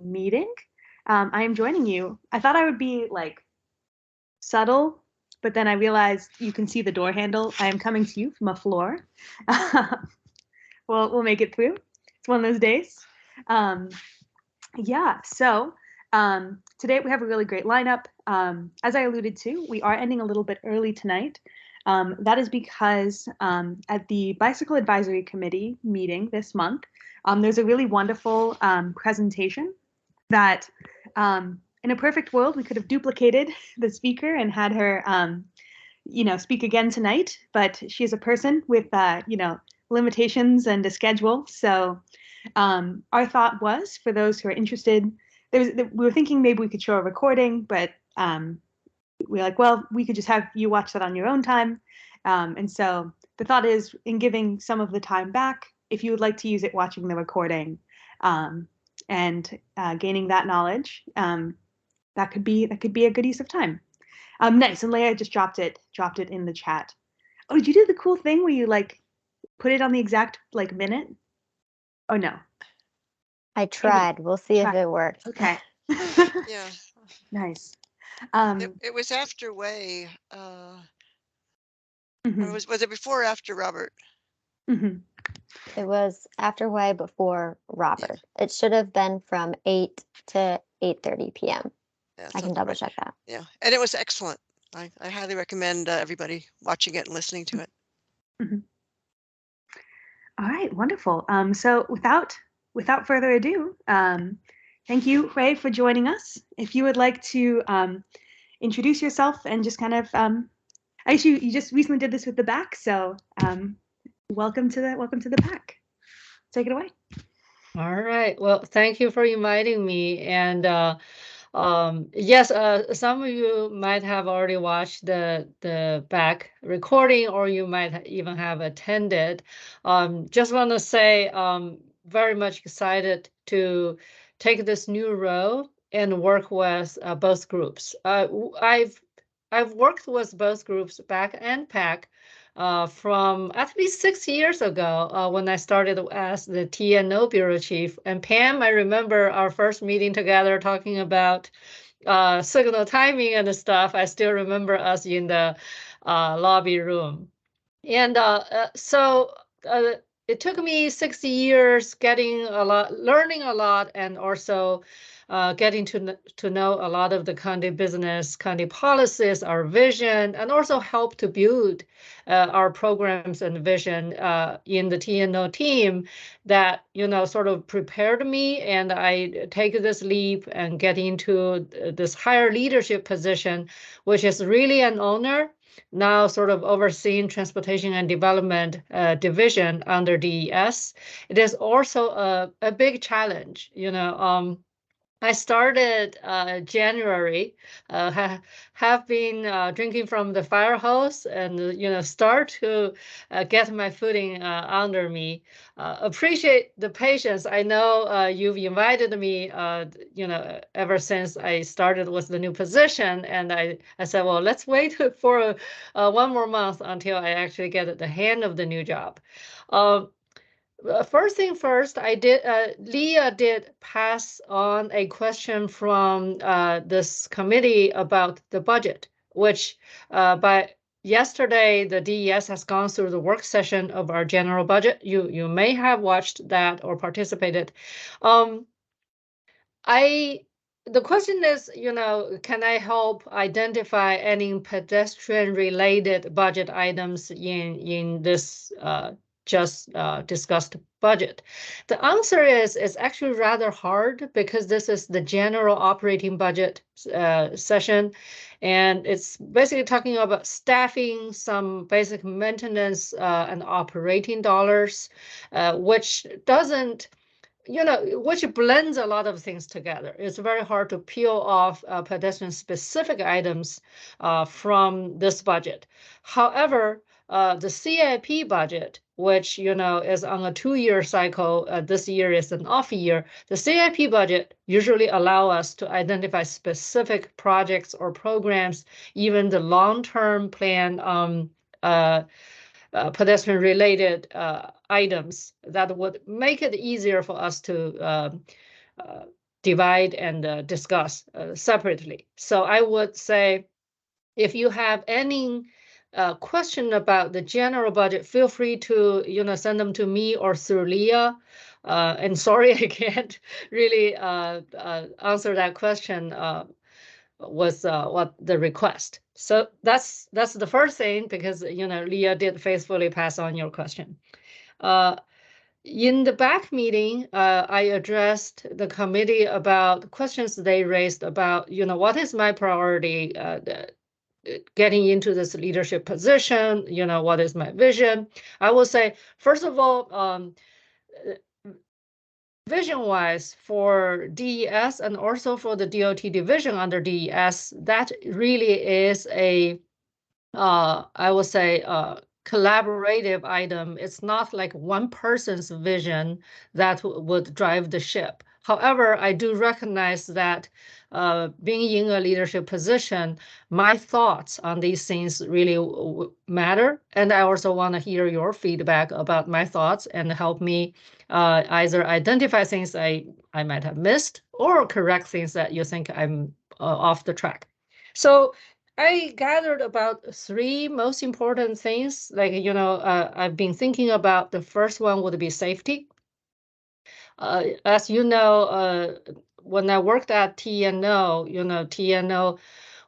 meeting. I am joining you. I thought I would be like subtle, but then I realized you can see the door handle. I am coming to you from a floor. We'll make it through. It's one of those days. Um, yeah, so today we have a really great lineup. As I alluded to, we are ending a little bit early tonight. That is because at the Bicycle Advisory Committee meeting this month, there's a really wonderful presentation that in a perfect world, we could have duplicated the speaker and had her, speak again tonight. But she is a person with, limitations and a schedule. So our thought was for those who are interested, we were thinking maybe we could show a recording, but we're like, well, we could just have you watch that on your own time. And so the thought is, in giving some of the time back, if you would like to use it watching the recording and gaining that knowledge, that could be a good use of time. Nice. And Leia just dropped it in the chat. Oh, did you do the cool thing where you like put it on the exact like minute? Oh no. I tried. We'll see if it works. Okay. Yeah. Nice. It was after Way. Was it before or after Robert? It was after Way, before Robert. Yeah. It should have been from 8 to 8:30 p.m. Yeah, I can double check that. Yeah, and it was excellent. I highly recommend everybody watching it and listening to it. All right, wonderful. So without further ado, thank you, Hui, for joining us. If you would like to introduce yourself and just kind of, I guess you just recently did this with the PAC, so welcome to the PAC. Take it away. All right. Well, thank you for inviting me. And yes, some of you might have already watched the PAC recording, or you might even have attended. Just want to say, very much excited to take this new role and work with both groups. I've worked with both groups, PAC and PAC, from at least 6 years ago when I started as the TNO Bureau Chief. And Pam, I remember our first meeting together talking about signal timing and stuff. I still remember us in the lobby room. And so it took me 6 years learning a lot, and also getting to know a lot of the county business, county policies, our vision, and also help to build our programs and vision in the TNO team that, sort of prepared me. And I take this leap and get into this higher leadership position, which is really an honor. Now sort of overseeing transportation and development division under DES. It is also a big challenge, I started January, have been drinking from the fire hose and, start to get my footing under me. Appreciate the patience. I know you've invited me, ever since I started with the new position. And I said, well, let's wait for one more month until I actually get the hang of the new job. First thing first, Leah did pass on a question from this committee about the budget, which by yesterday, the DES has gone through the work session of our general budget. You may have watched that or participated. The question is, can I help identify any pedestrian-related budget items in this just discussed budget? The answer is it's actually rather hard, because this is the general operating budget session, and it's basically talking about staffing, some basic maintenance and operating dollars, which doesn't, which blends a lot of things together. It's very hard to peel off pedestrian specific items from this budget. However, the CIP budget, which is on a 2-year cycle, this year is an off year. The CIP budget usually allow us to identify specific projects or programs, even the long-term plan pedestrian-related items that would make it easier for us to divide and discuss separately. So I would say, if you have any question about the general budget, feel free to send them to me or through Leah. And sorry, I can't really answer that question with what the request. So that's the first thing, because Leah did faithfully pass on your question. In the back meeting, I addressed the committee about questions they raised about, what is my priority getting into this leadership position, what is my vision? I will say, first of all, vision-wise for DES and also for the DOT division under DES, that really is a, I will say, collaborative item. It's not like one person's vision that would drive the ship. However, I do recognize that being in a leadership position, my thoughts on these things really matter. And I also want to hear your feedback about my thoughts and help me either identify things I might have missed or correct things that you think I'm off the track. So I gathered about 3 most important things. Like, I've been thinking about, the first one would be safety. As you know, when I worked at TNO, TNO,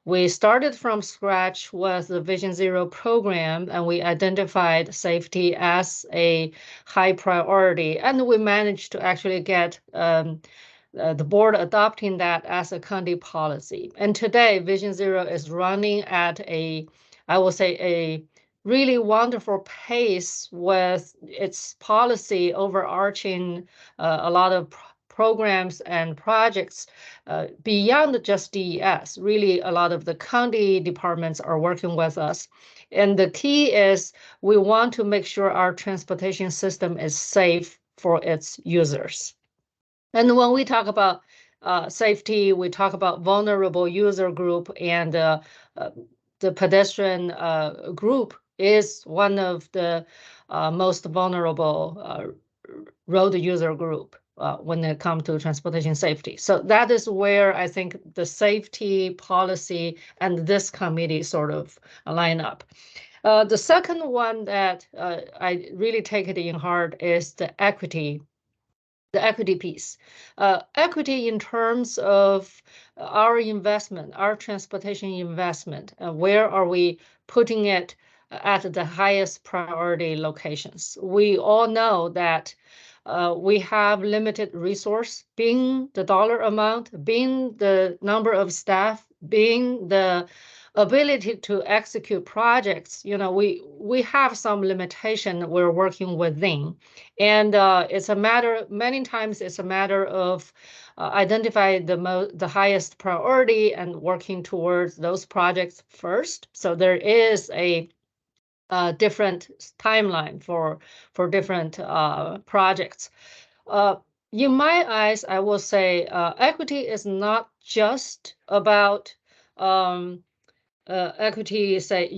we started from scratch with the Vision Zero program, and we identified safety as a high priority. And we managed to actually get the board adopting that as a county policy. And today, Vision Zero is running at I will say, a really wonderful pace with its policy overarching a lot of programs and projects beyond just DES. Really, a lot of the county departments are working with us. And the key is we want to make sure our transportation system is safe for its users. And when we talk about safety, we talk about vulnerable user group, and the pedestrian group is one of the most vulnerable road user group when it comes to transportation safety. So that is where I think the safety policy and this committee sort of line up. The second one that I really take it in heart is the equity piece. Equity in terms of our investment, our transportation investment, where are we putting it at the highest priority locations? We all know that we have limited resource, being the dollar amount, being the number of staff, being the ability to execute projects. We have some limitation we're working within. And it's a matter, many times it's a matter of identify the highest priority and working towards those projects first. So there is a different timeline for different projects. In my eyes, I will say equity is not just about equity, say,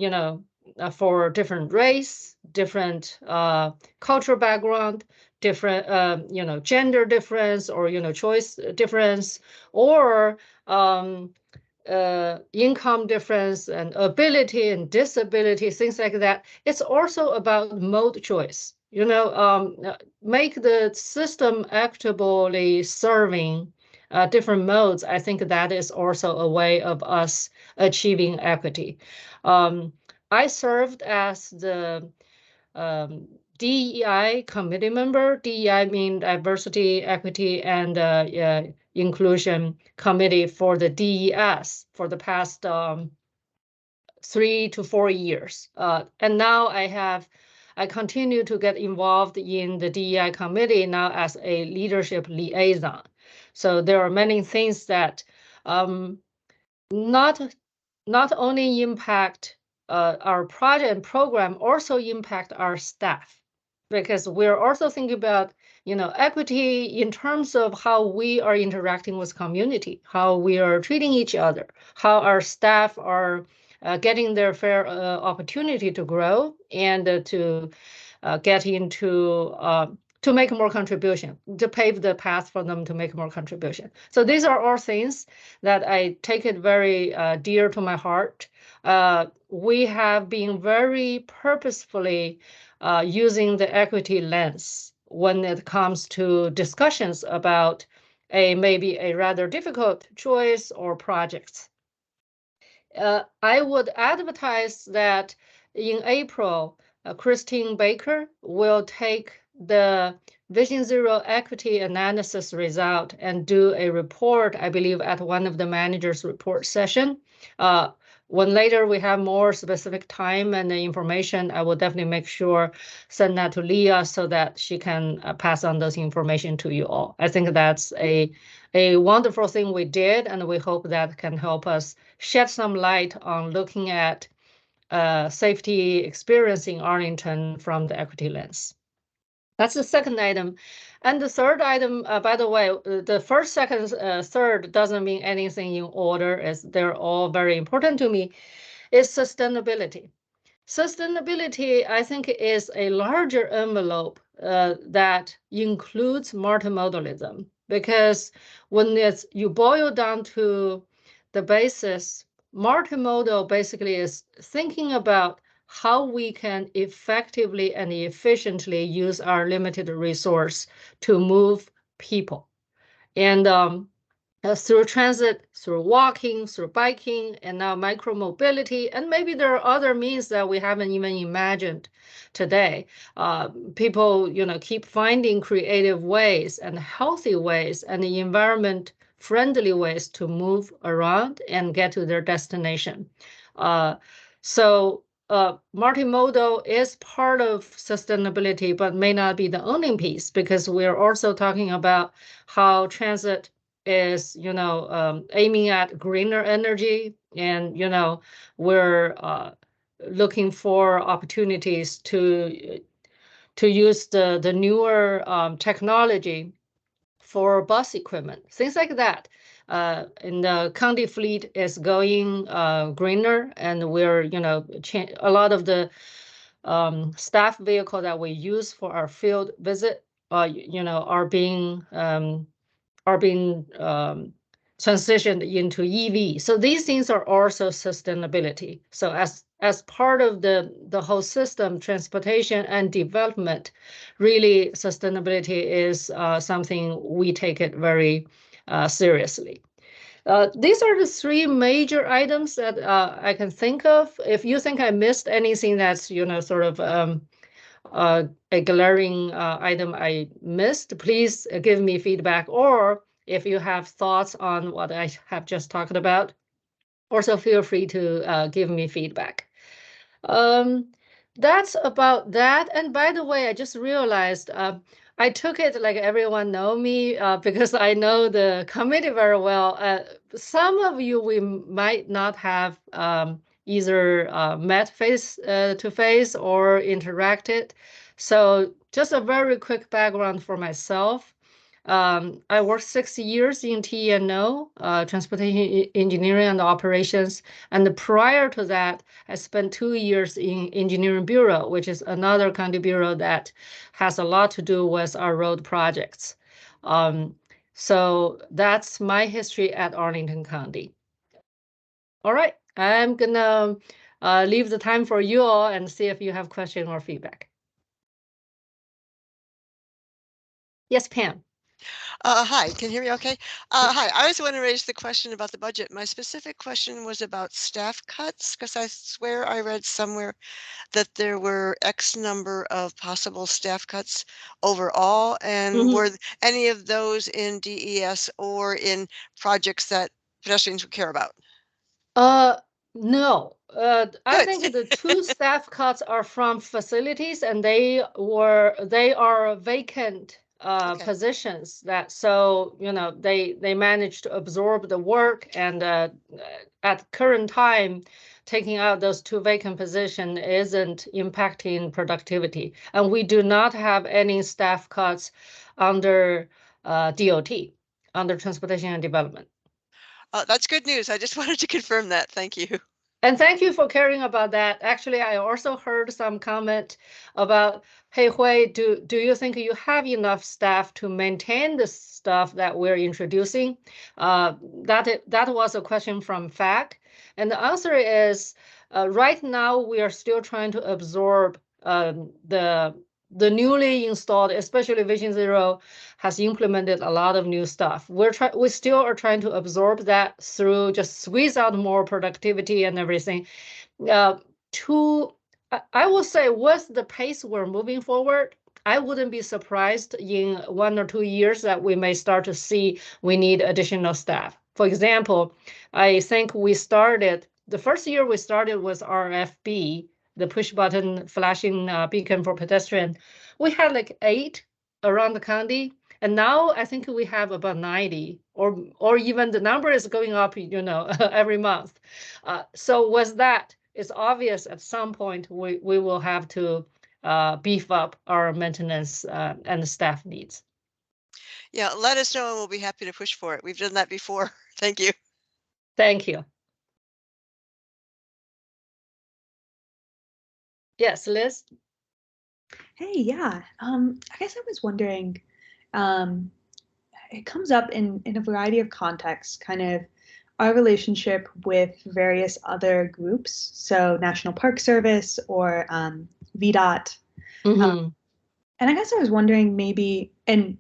for different race, different cultural background, different, gender difference, or, choice difference, or income difference and ability and disability, things like that. It's also about mode choice, make the system actively serving different modes. I think that is also a way of us achieving equity. I served as the DEI committee member. DEI means diversity, equity, and inclusion committee for the DES for the past 3 to 4 years. And now I continue to get involved in the DEI committee now as a leadership liaison. So there are many things that not only impact our project and program, also impact our staff, because we're also thinking about equity in terms of how we are interacting with community, how we are treating each other, how our staff are getting their fair opportunity to grow and to get into to make more contribution, to pave the path for them to make more contribution. So these are all things that I take it very dear to my heart. We have been very purposefully using the equity lens when it comes to discussions about maybe a rather difficult choice or projects. I would advertise that in April, Christine Baker will take the Vision Zero equity analysis result and do a report, I believe, at one of the managers' report session. When later we have more specific time and the information, I will definitely make sure send that to Leah so that she can pass on those information to you all. I think that's a wonderful thing we did, and we hope that can help us shed some light on looking at safety experience in Arlington from the equity lens. That's the second item. And the third item, by the way, the first, second, third doesn't mean anything in order, as they're all very important to me, is sustainability. Sustainability, I think, is a larger envelope that includes multimodalism, because when you boil down to the basis, multimodal basically is thinking about how we can effectively and efficiently use our limited resource to move people. And through transit, through walking, through biking, and now micromobility, and maybe there are other means that we haven't even imagined today. People, keep finding creative ways and healthy ways and the environment-friendly ways to move around and get to their destination. So multimodal is part of sustainability, but may not be the only piece, because we're also talking about how transit is, aiming at greener energy, and, we're looking for opportunities to use the newer technology for bus equipment, things like that. And the county fleet is going greener, and we're, a lot of the staff vehicle that we use for our field visit, are being transitioned into EV. So these things are also sustainability. So as part of the whole system, transportation and development, really sustainability is something we take it very seriously. These are the three major items that I can think of. If you think I missed anything that's, sort of a glaring item I missed, please give me feedback. Or if you have thoughts on what I have just talked about, also feel free to give me feedback. That's about that. And by the way, I just realized I took it like everyone know me because I know the committee very well. Some of you we might not have either met face to face or interacted. So just a very quick background for myself. I worked 6 years in T&O, transportation engineering and operations. And prior to that, I spent 2 years in engineering bureau, which is another county bureau that has a lot to do with our road projects. So that's my history at Arlington County. All right, I'm gonna leave the time for you all and see if you have questions or feedback. Yes, Pam. Hi, can you hear me okay? Hi, I was want to raise the question about the budget. My specific question was about staff cuts, because I swear I read somewhere that there were X number of possible staff cuts overall, and were any of those in DES or in projects that pedestrians would care about? No. I think the two staff cuts are from facilities, and they are vacant positions that, so they managed to absorb the work, and at current time taking out those two vacant positions isn't impacting productivity, and we do not have any staff cuts under DOT, under transportation and development. That's good news. I just wanted to confirm that. Thank you. And thank you for caring about that. Actually, I also heard some comment about, hey, Hui, do you think you have enough staff to maintain the stuff that we're introducing? That was a question from PAC. And the answer is, right now, we are still trying to absorb the newly installed, especially Vision Zero, has implemented a lot of new stuff. We still are trying to absorb that through just squeeze out more productivity and everything. I will say, with the pace we're moving forward, I wouldn't be surprised in 1 or 2 years that we may start to see we need additional staff. For example, I think the first year we started with RFB, the push button flashing beacon for pedestrian. We had like 8 around the county. And now I think we have about 90, or even the number is going up, every month. So with that, it's obvious at some point we will have to beef up our maintenance and staff needs. Yeah, let us know and we'll be happy to push for it. We've done that before. Thank you. Thank you. Yes, Liz? Hey, yeah. I guess I was wondering, it comes up in a variety of contexts, kind of our relationship with various other groups, so National Park Service or VDOT. Mm-hmm. And I guess I was wondering maybe, and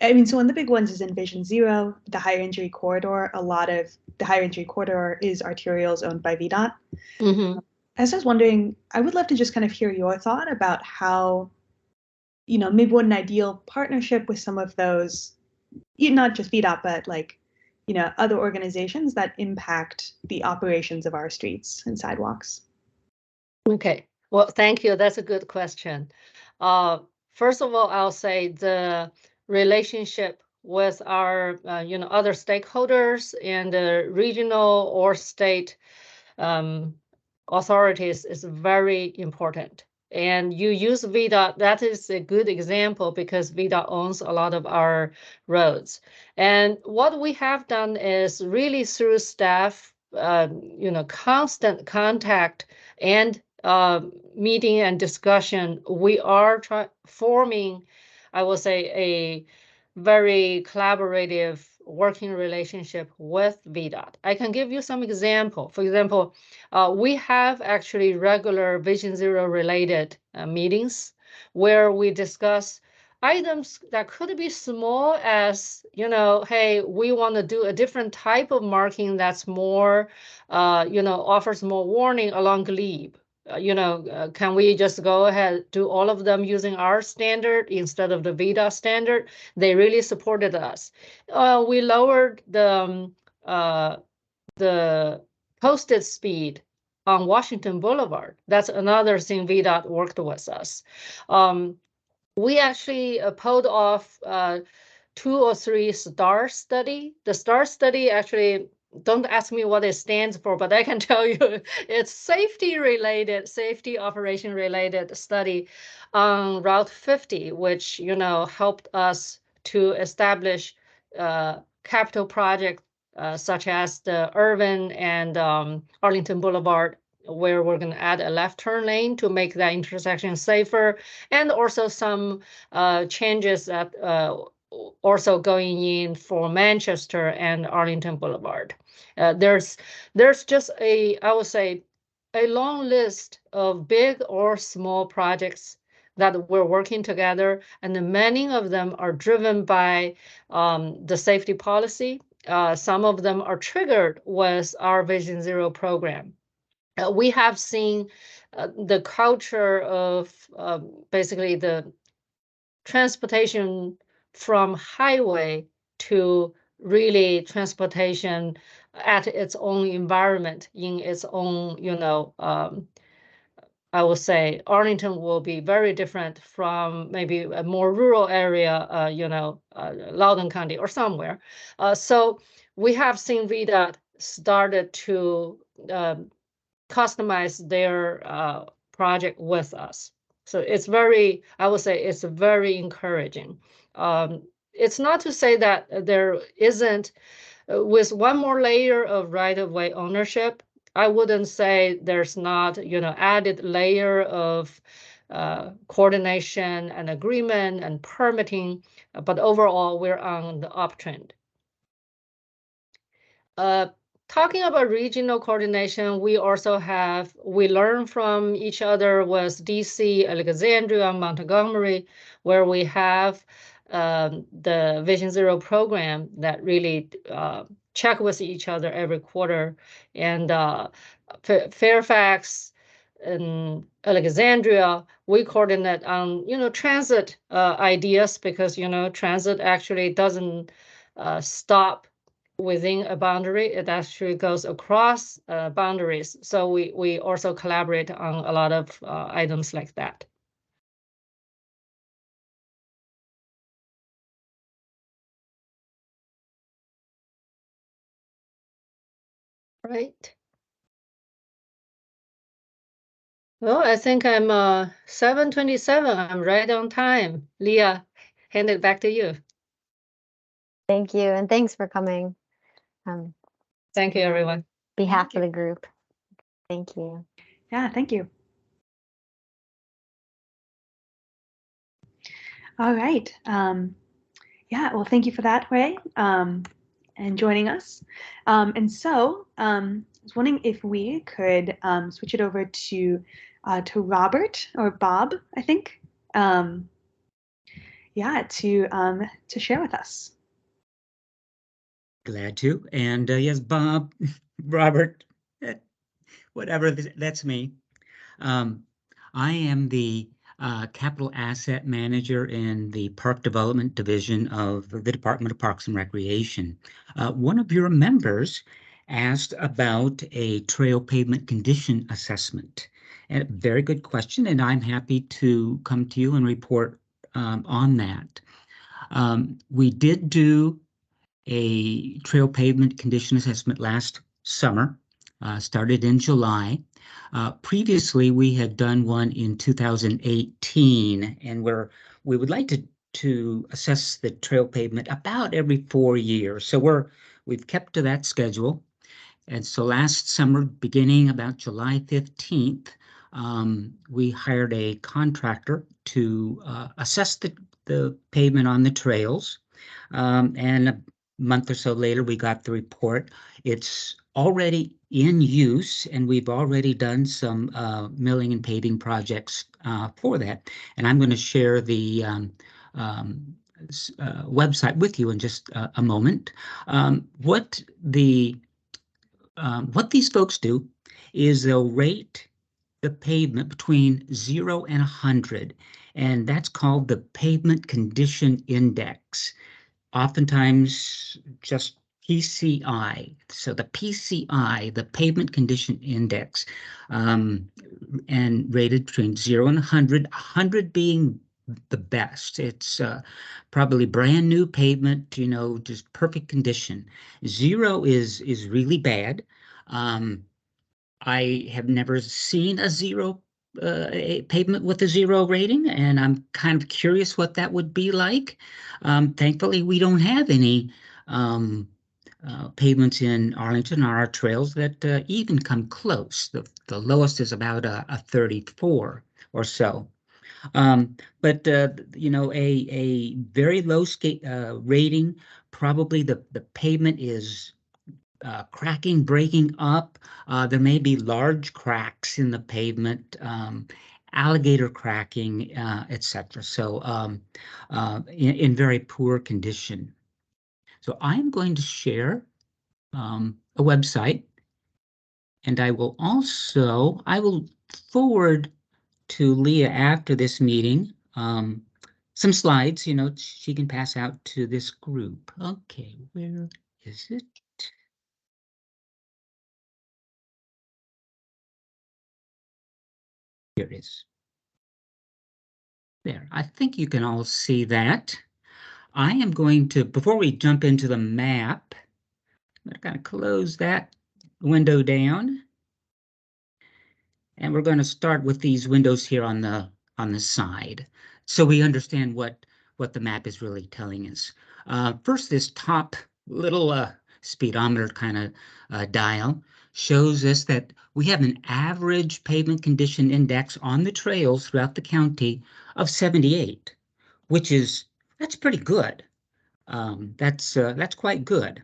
I mean, so one of the big ones is in Vision Zero, the higher injury corridor. A lot of the higher injury corridor is arterials owned by VDOT. Mm-hmm. As I was wondering, I would love to just kind of hear your thought about how, maybe what an ideal partnership with some of those, not just VDOT, but like, other organizations that impact the operations of our streets and sidewalks. Okay. Well, thank you. That's a good question. First of all, I'll say the relationship with our, other stakeholders and the regional or state authorities is very important. And you use VDOT, that is a good example because VDOT owns a lot of our roads. And what we have done is really through staff, constant contact and meeting and discussion, we are forming, I will say, a very collaborative working relationship with VDOT. I can give you some example. For example, we have actually regular Vision Zero related meetings where we discuss items that could be small as, hey, we want to do a different type of marking that's more, offers more warning along glebe. Can we just go ahead, do all of them using our standard instead of the VDOT standard? They really supported us. We lowered the posted speed on Washington Boulevard. That's another thing VDOT worked with us. We actually pulled off 2 or 3 STAR study. The STAR study actually, don't ask me what it stands for, but I can tell you it's safety operation related study on Route 50, which, helped us to establish capital projects such as the Irvin and Arlington Boulevard, where we're going to add a left turn lane to make that intersection safer, and also some changes that also going in for Manchester and Arlington Boulevard. There's just I would say, a long list of big or small projects that we're working together, and many of them are driven by the safety policy. Some of them are triggered with our Vision Zero program. We have seen the culture of basically the transportation from highway to really transportation at its own environment, in its own, I will say Arlington will be very different from maybe a more rural area, Loudoun County or somewhere. So we have seen VDOT started to customize their project with us. So it's I would say it's very encouraging. It's not to say that there isn't, with one more layer of right-of-way ownership, I wouldn't say there's not, added layer of coordination and agreement and permitting, but overall we're on the uptrend. Talking about regional coordination, we learn from each other with DC, Alexandria, Montgomery, where we have the Vision Zero program that really check with each other every quarter. And Fairfax and Alexandria, we coordinate on, transit ideas because, transit actually doesn't stop within a boundary. It actually goes across boundaries. So we also collaborate on a lot of items like that. Right. Well, I think I'm 7:27. I'm right on time. Leah, hand it back to you. Thank you, and thanks for coming. Thank you, everyone. Behalf of the group. Thank you. Yeah, thank you. All right. Yeah, well, thank you for that, Ray, and joining us. And so I was wondering if we could switch it over to Robert or Bob, I think. Yeah, to share with us. Glad to. And yes, Bob, Robert, whatever, that's me. I am the Capital Asset Manager in the Park Development Division of the Department of Parks and Recreation. One of your members asked about a trail pavement condition assessment. And very good question, and I'm happy to come to you and report on that. We did do a trail pavement condition assessment last summer, started in July. Previously, we had done one in 2018, and we would like to assess the trail pavement about every 4 years. So we've kept to that schedule. And so last summer, beginning about July 15th, we hired a contractor to assess the pavement on the trails. And a month or so later, we got the report. It's already in use, and we've already done some milling and paving projects for that. And I'm going to share the website with you in just a moment. What these folks do is they'll rate the pavement between 0 and 100, and that's called the Pavement Condition Index. Oftentimes just PCI. So the PCI, the Pavement Condition Index, and rated between 0 and 100, 100 being the best. It's probably brand new pavement, just perfect condition. 0 is really bad. I have never seen a pavement with a 0 rating, and I'm kind of curious what that would be like. Thankfully, we don't have any pavements in Arlington on our trails that even come close. The lowest is about a 34 or so. But a very low rating, probably the pavement is cracking, breaking up. There may be large cracks in the pavement, alligator cracking, etc. So in very poor condition. So I'm going to share a website, and I will forward to Leah after this meeting some slides, she can pass out to this group. Okay, where is it? Here it is. There, I think you can all see that. I am going to, before we jump into the map, I'm going to kind of close that window down. And we're going to start with these windows here on the side, so we understand what the map is really telling us. First, this top little speedometer kind of dial shows us that we have an average pavement condition index on the trails throughout the county of 78, which that's pretty good. That's quite good.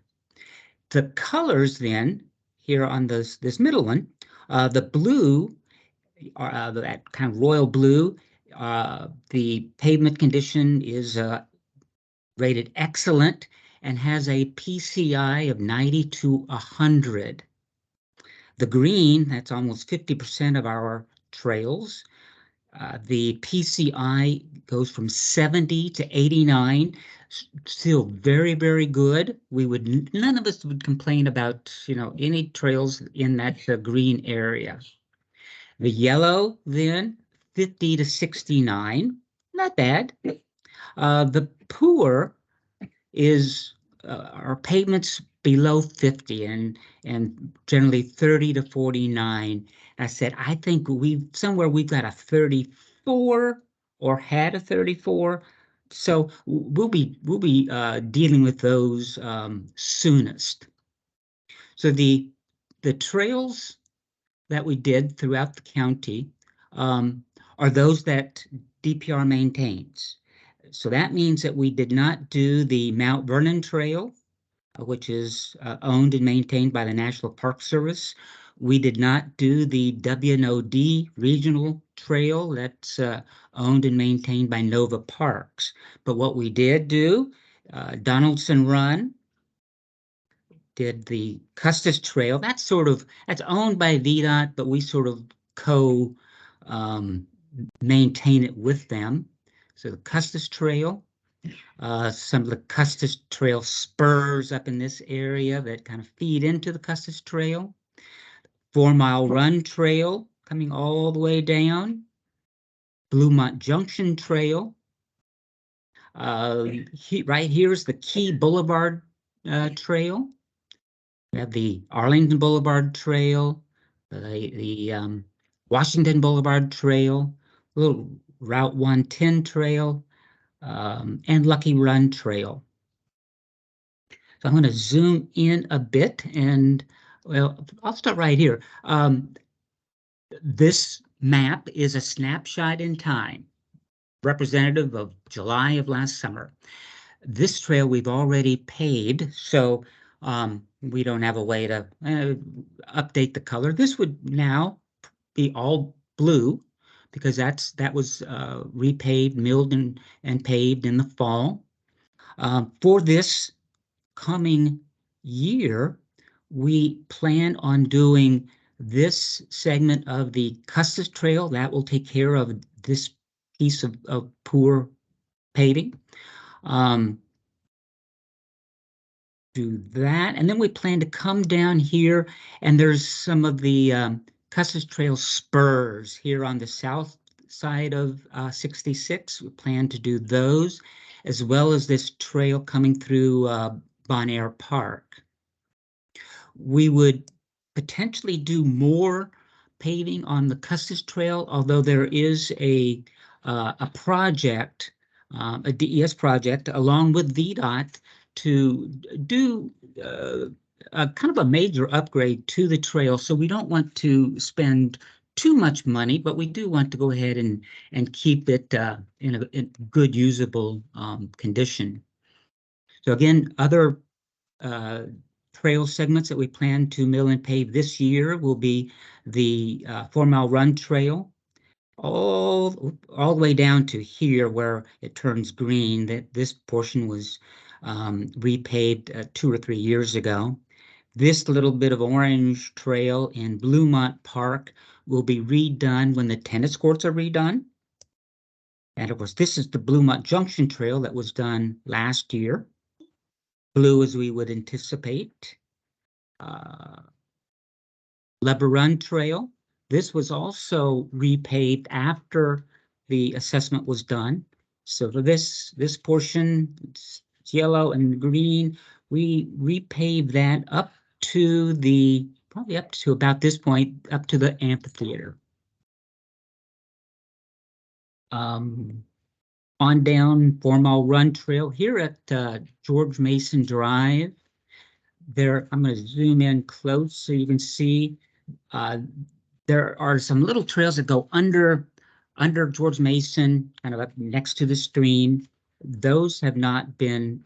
The colors then here on this middle one, the blue, that kind of royal blue, the pavement condition is rated excellent and has a PCI of 90 to 100. The green, that's almost 50% of our trails. The PCI goes from 70 to 89, still very, very good. None of us would complain about, any trails in that green area. The yellow then, 50 to 69, not bad. The poor is our pavements below 50 and generally 30 to 49. I said, I think we've got a 34 or had a 34. So we'll be dealing with those soonest. So the trails that we did throughout the county are those that DPR maintains. So that means that we did not do the Mount Vernon Trail, which is owned and maintained by the National Park Service. We did not do the WNOD Regional Trail that's owned and maintained by Nova Parks. But what we did do, Donaldson Run, did the Custis Trail. That's owned by VDOT, but we sort of maintain it with them. So the Custis Trail, some of the Custis Trail spurs up in this area that kind of feed into the Custis Trail. 4 Mile Run Trail coming all the way down. Bluemont Junction Trail. Right here is the Key Boulevard Trail. We have the Arlington Boulevard Trail, the Washington Boulevard Trail, little Route 110 Trail, and Lucky Run Trail. So I'm going to zoom in a bit, and well, I'll start right here. This map is a snapshot in time, representative of July of last summer. This trail we've already paved, so we don't have a way to update the color. This would now be all blue because that was repaved, milled, and paved in the fall. For this coming year, we plan on doing this segment of the Custis Trail. That will take care of this piece of poor paving. Do that, and then we plan to come down here, and there's some of the Custis Trail spurs here on the south side of 66. We plan to do those, as well as this trail coming through Bonaire Park. We would potentially do more paving on the Custis Trail, although there is a project, a DES project, along with VDOT to do a kind of a major upgrade to the trail. So we don't want to spend too much money, but we do want to go ahead and keep it in a good, usable condition. So again, other trail segments that we plan to mill and pave this year will be the 4 Mile Run Trail, all the way down to here where it turns green. That this portion was repaved 2 or 3 years ago. This little bit of orange trail in Bluemont Park will be redone when the tennis courts are redone. And of course, this is the Bluemont Junction Trail that was done last year. Blue as we would anticipate. Leber Run Trail. This was also repaved after the assessment was done. So for this portion, it's yellow and green. We repaved that up to probably up to about this point, up to the amphitheater. On down 4 Mile Run Trail here at George Mason Drive. there, I'm going to zoom in close so you can see there are some little trails that go under George Mason, kind of up next to the stream. Those have not been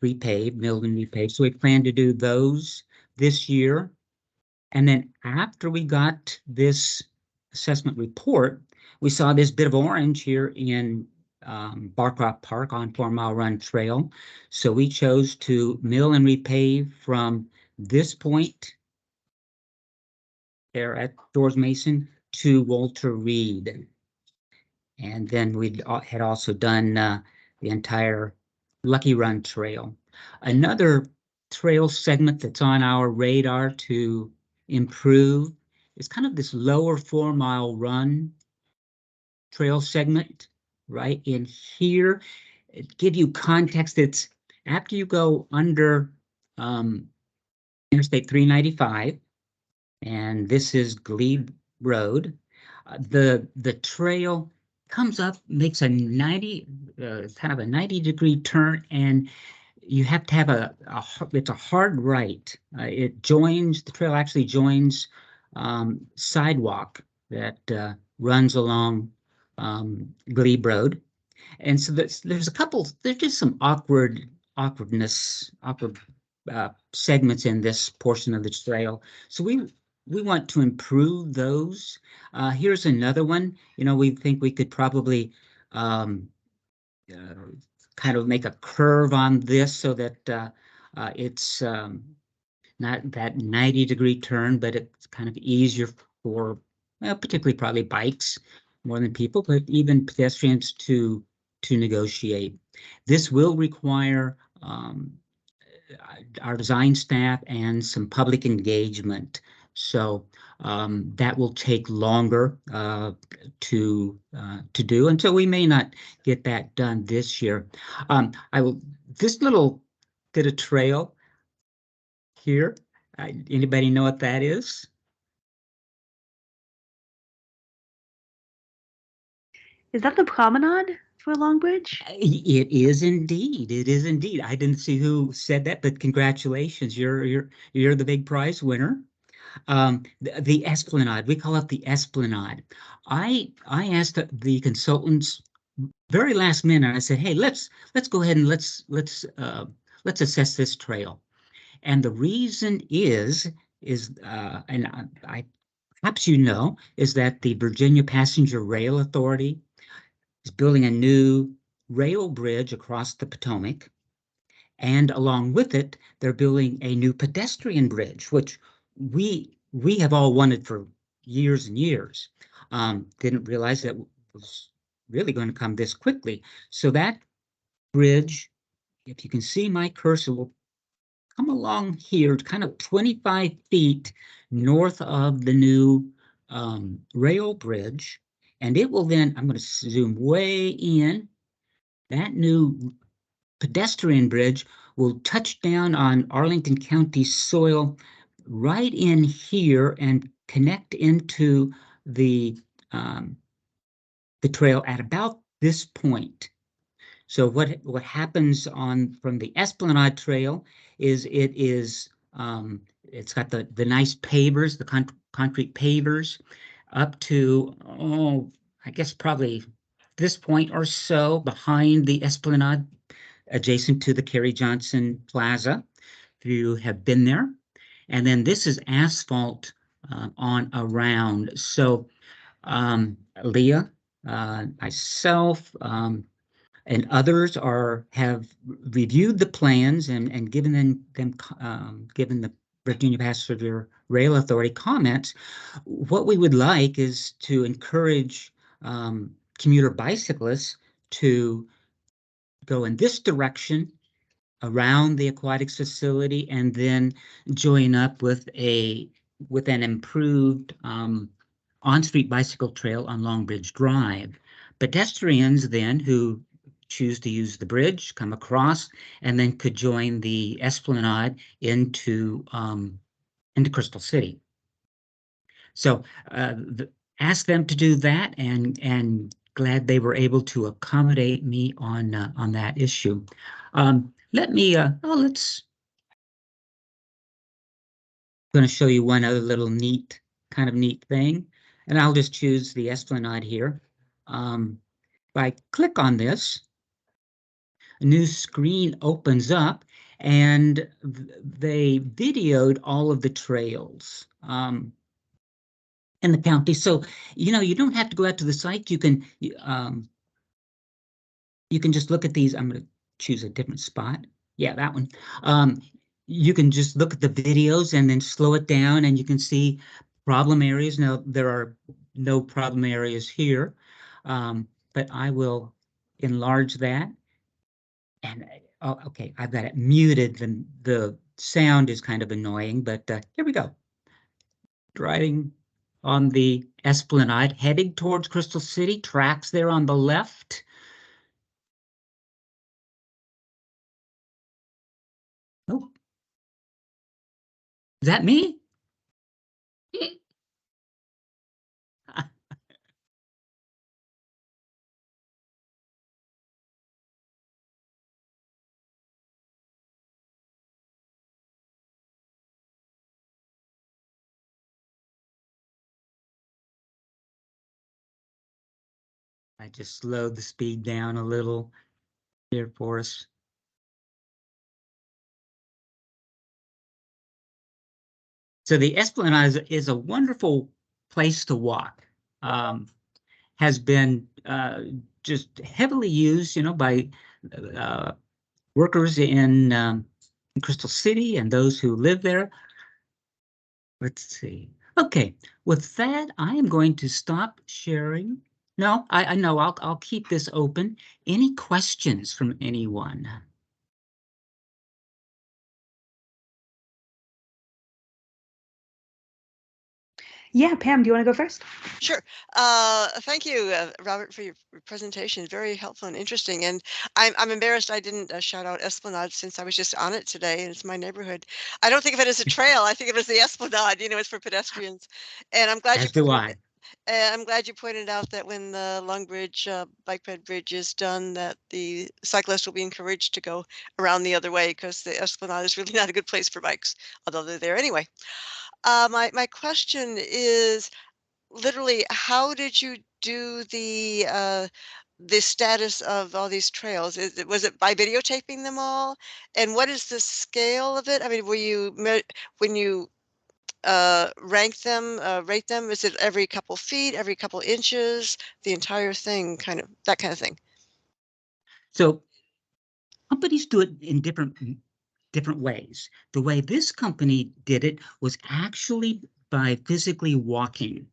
repaved, milled and repaved. So we plan to do those this year. And then after we got this assessment report, we saw this bit of orange here in Barcroft Park on 4 Mile Run Trail. So we chose to mill and repave from this point there at George Mason to Walter Reed. And then we had also done the entire Lucky Run Trail. Another trail segment that's on our radar to improve is kind of this lower 4 Mile Run trail segment right in here. It give you context. It's after you go under Interstate 395, and this is Glebe Road. The trail comes up, makes a 90 kind of a 90-degree turn, and you have to have it's a hard right. It joins, the trail actually joins sidewalk that runs along Glebe Road. And so there's a couple, there's just some awkward segments in this portion of the trail. So we want to improve those. Here's another one. You know, we think we could probably kind of make a curve on this so that it's not that 90-degree turn, but it's kind of easier for particularly probably bikes more than people, but even pedestrians to negotiate. This will require our design staff and some public engagement. So that will take longer to do, and so we may not get that done this year. This little bit of trail here, anybody know what that is? Is that the promenade for Longbridge? It is indeed. It is indeed. I didn't see who said that, but congratulations. You're the big prize winner. The Esplanade, we call it the Esplanade. I asked the consultants very last minute. I said, hey, let's go ahead and let's assess this trail. And the reason is and I perhaps you know, is that the Virginia Passenger Rail Authority is building a new rail bridge across the Potomac. And along with it, they're building a new pedestrian bridge, which we have all wanted for years and years. Didn't realize that was really going to come this quickly. So that bridge, if you can see my cursor, will come along here, kind of 25 feet north of the new rail bridge. And it will then, I'm going to zoom way in, that new pedestrian bridge will touch down on Arlington County soil right in here and connect into the trail at about this point. So what happens from the Esplanade Trail is it's got the nice pavers, the concrete pavers, up to I guess probably this point or so behind the Esplanade, adjacent to the Kerry Johnson Plaza, if you have been there. And then this is asphalt on around. So Leah, myself, and others have reviewed the plans and given given the Virginia Passenger Rail Authority comments. What we would like is to encourage commuter bicyclists to go in this direction around the aquatics facility and then join up with an improved on-street bicycle trail on Longbridge Drive. Pedestrians then who choose to use the bridge come across and then could join the Esplanade into Crystal City. So ask them to do that, and glad they were able to accommodate me on that issue. Let me let's going to show you one other little neat thing, and I'll just choose the Esplanade here. If I click on this, a new screen opens up, and they videoed all of the trails in the county. So, you don't have to go out to the site. You can just look at these. I'm going to choose a different spot. Yeah, that one. You can just look at the videos and then slow it down, and you can see problem areas. Now, there are no problem areas here, but I will enlarge that. And okay, I've got it muted. The sound is kind of annoying, but here we go. Driving on the Esplanade, heading towards Crystal City, tracks there on the left. Oh, is that me? I just slowed the speed down a little here for us. So the Esplanade is a wonderful place to walk. Has been just heavily used, by workers in Crystal City and those who live there. Let's see. Okay, with that, I am going to stop sharing. No, I know I'll keep this open. Any questions from anyone? Yeah, Pam, do you want to go first? Sure. Thank you, Robert, for your presentation. Very helpful and interesting. And I'm embarrassed I didn't shout out Esplanade since I was just on it today, and it's my neighborhood. I don't think of it as a trail. I think of it as the Esplanade. It's for pedestrians. And I'm glad As do I. I'm glad you pointed out that when the Long Bridge bike ped bridge is done, that the cyclists will be encouraged to go around the other way, because the Esplanade is really not a good place for bikes, although they're there anyway. My question is, literally, how did you do the status of all these trails? Was it by videotaping them all? And what is the scale of it? I mean, when you rank them, rate them, is it every couple feet, every couple inches, the entire thing, that kind of thing? So companies do it in different ways. The way this company did it was actually by physically walking.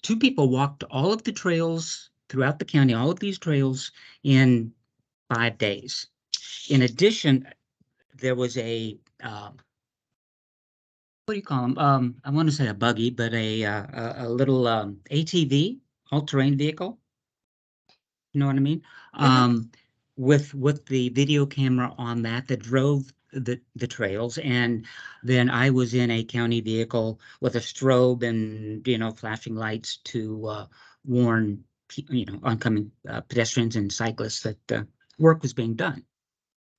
Two people walked all of the trails throughout the county, all of these trails in 5 days. In addition, there was what do you call them? I want to say a buggy, but a little ATV, all-terrain vehicle. You know what I mean? With the video camera on that drove the trails, and then I was in a county vehicle with a strobe and flashing lights to warn oncoming pedestrians and cyclists that work was being done.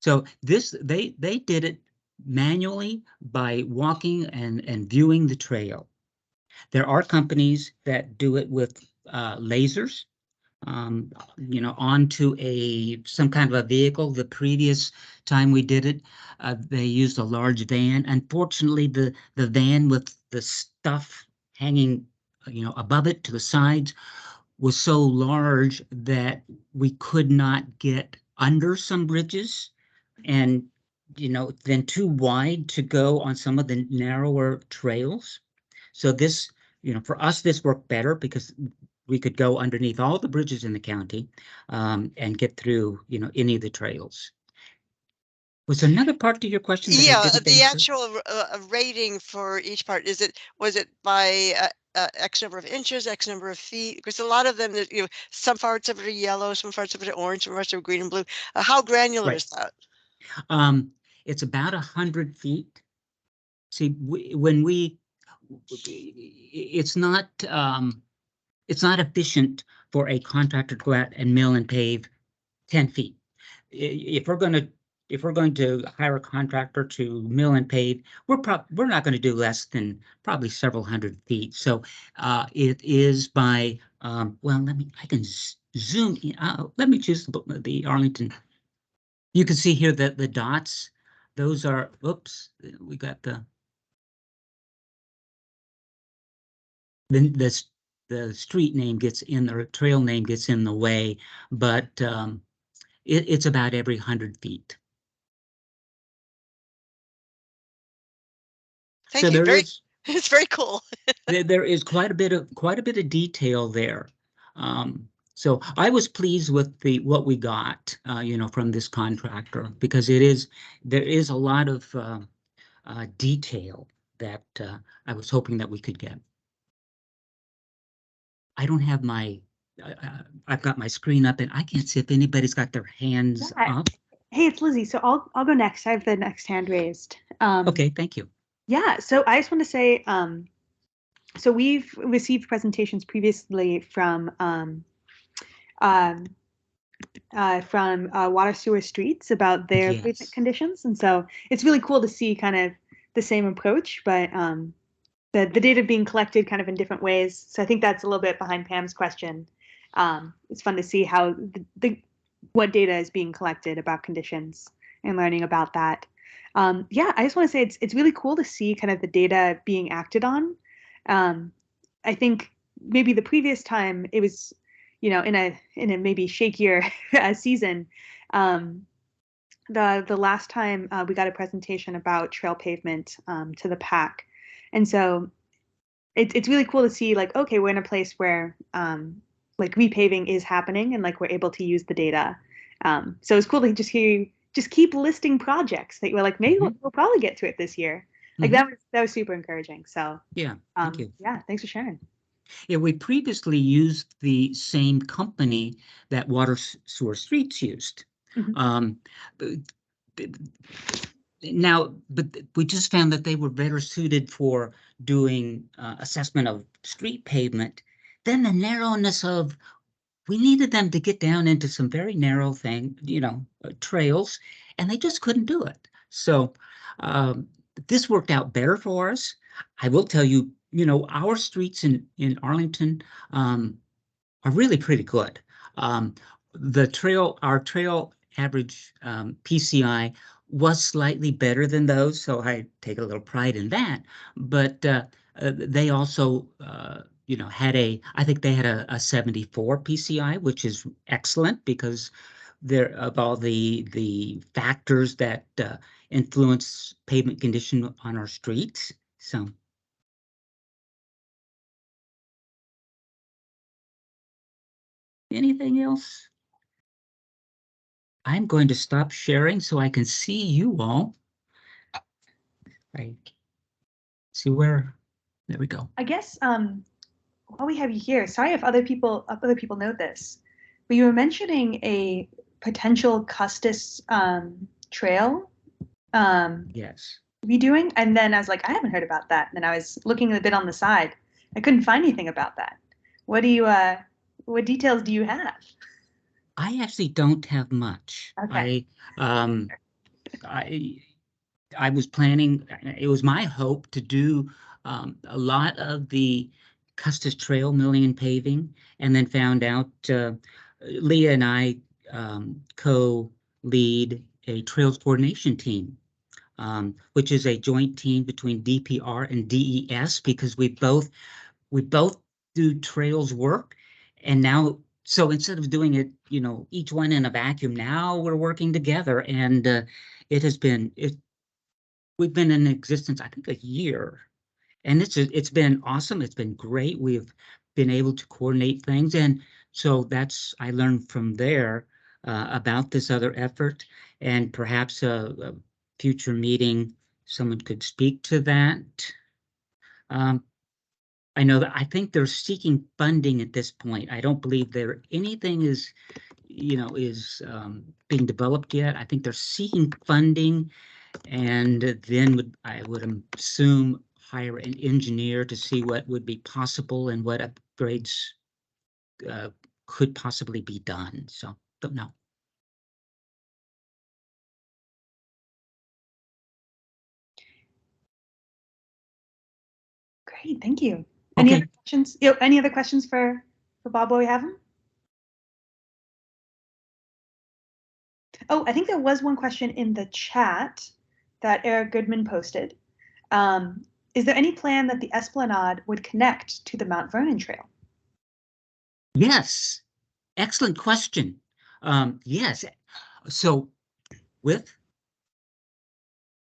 So they did it manually by walking and viewing the trail. There are companies that do it with lasers, onto some kind of a vehicle. The previous time we did it, they used a large van. Unfortunately, the van with the stuff hanging, above it to the sides was so large that we could not get under some bridges, and then too wide to go on some of the narrower trails. So this, for us, this worked better because we could go underneath all the bridges in the county and get through, any of the trails. Was another part to your question that I Yeah, didn't the answer? actual rating for each part, was it by X number of inches, X number of feet? Because a lot of them, some parts of it are yellow, some parts of it are orange, some parts are green and blue. How granular Right. is that? It's about 100 feet. See, it's not efficient for a contractor to go out and mill and pave 10 feet. If we're going to if we're going to hire a contractor to mill and pave, we're not going to do less than probably several hundred feet. So it is by well, I can zoom in. Let me choose the Arlington. You can see here that the dots, those are, oops, we got the street name gets in, the trail name gets in the way, but it's about every 100 feet. Thank So you. there is, It's very cool. there is quite a bit of detail there. So I was pleased with what we got, from this contractor, because there is a lot of detail that I was hoping that we could get. I don't have I've got my screen up and I can't see if anybody's got their hands up. Hey, it's Lizzie. So I'll go next. I have the next hand raised. Okay, thank you. Yeah. So I just want to say, so we've received presentations previously from Water Sewer Streets about their Yes. pavement conditions, and so it's really cool to see kind of the same approach, but the data being collected kind of in different ways. So I think that's a little bit behind Pam's question. It's fun to see how what data is being collected about conditions and learning about that. Yeah, I just want to say it's really cool to see kind of the data being acted on. I think maybe the previous time it was, in a maybe shakier season. The last time we got a presentation about trail pavement to the PAC, and so it's really cool to see, like, okay, we're in a place where like repaving is happening and like we're able to use the data. So it's cool to just hear you just keep listing projects that you were like, maybe we'll probably get to it this year. Like that was super encouraging. So yeah, thank you. Yeah, thanks for sharing. Yeah, we previously used the same company that Water Sewer Streets used. Now, but we just found that they were better suited for doing assessment of street pavement than the narrowness of, we needed them to get down into some very narrow trails, and they just couldn't do it. So this worked out better for us. I will tell you, our streets in Arlington are really pretty good. Our trail average PCI was slightly better than those, so I take a little pride in that. But they also, I think they had a 74 PCI, which is excellent because of all the factors that influence pavement condition on our streets. So. Anything else? I'm going to stop sharing so I can see you all. Right. See where, there we go. I guess while we have you here, sorry if other people know this, but you were mentioning a potential Custis trail Yes. redoing, and then I was like, I haven't heard about that. And then I was looking a bit on the side. I couldn't find anything about that. What details do you have? I actually don't have much. Okay. I was planning, it was my hope to do a lot of the Custis Trail milling and paving, and then found out Leah and I co-lead a trails coordination team, which is a joint team between DPR and DES, because we both do trails work. And now, so instead of doing it, each one in a vacuum, now we're working together, and we've been in existence, I think, a year, and it's been awesome. It's been great. We've been able to coordinate things, and so I learned from there about this other effort, and perhaps a future meeting, someone could speak to that. I think they're seeking funding at this point. I don't believe anything is being developed yet. I think they're seeking funding, and then I would assume hire an engineer to see what would be possible and what upgrades could possibly be done. So don't know. Great, thank you. Any Okay. other questions? Any other questions for Bob while we have him? Oh, I think there was one question in the chat that Eric Goodman posted. Is there any plan that the Esplanade would connect to the Mount Vernon Trail? Yes, excellent question. Yes, so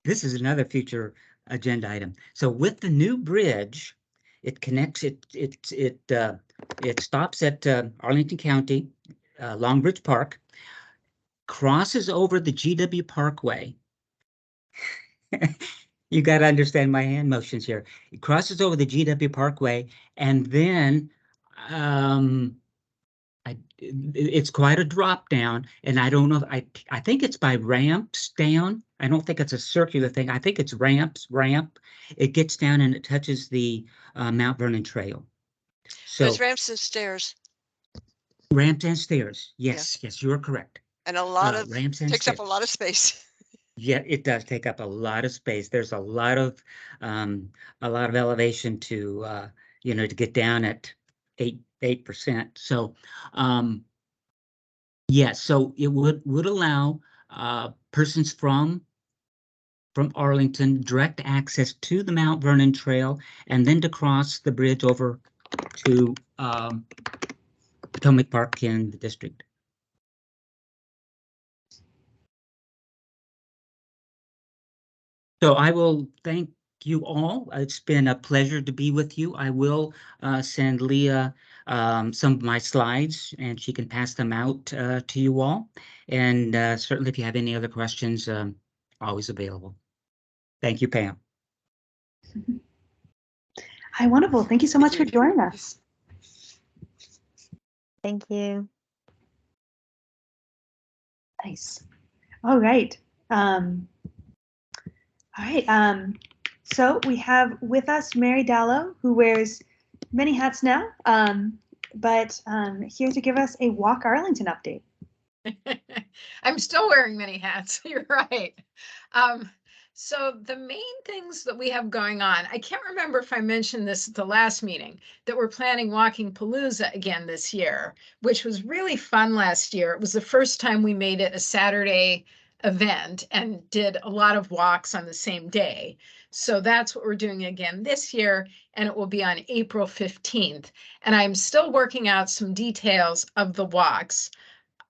this is another future agenda item. So with the new bridge, it connects it stops at Arlington County, Longbridge Park, crosses over the GW Parkway. You got to understand my hand motions here. It crosses over the GW Parkway, and then it's quite a drop down, and I don't know. I think it's by ramps down. I don't think it's a circular thing. I think it's ramp. It gets down and it touches the Mount Vernon Trail. So There's ramps and stairs. Ramps and stairs. Yes, yes, you are correct. And a lot of ramps and takes stairs. up a lot of space. Yeah, it does take up a lot of space. There's a lot of elevation to to get down at 8%. So yes, so it would allow persons from Arlington direct access to the Mount Vernon Trail, and then to cross the bridge over to Potomac Park in the district. So I will thank you all. It's been a pleasure to be with you. I will send Leah some of my slides, and she can pass them out to you all. And certainly if you have any other questions, always available. Thank you, Pam. Hi, wonderful. Thank you so much for joining us. Thank you. Nice. All right. So we have with us Mary Dallow, who wears many hats now, but here to give us a Walk Arlington update. I'm still wearing many hats. You're right. So the main things that we have going on, I can't remember if I mentioned this at the last meeting, that we're planning Walking Palooza again this year, which was really fun last year. It was the first time we made it a Saturday event and did a lot of walks on the same day. So that's what we're doing again this year, and it will be on April 15th. And I'm still working out some details of the walks,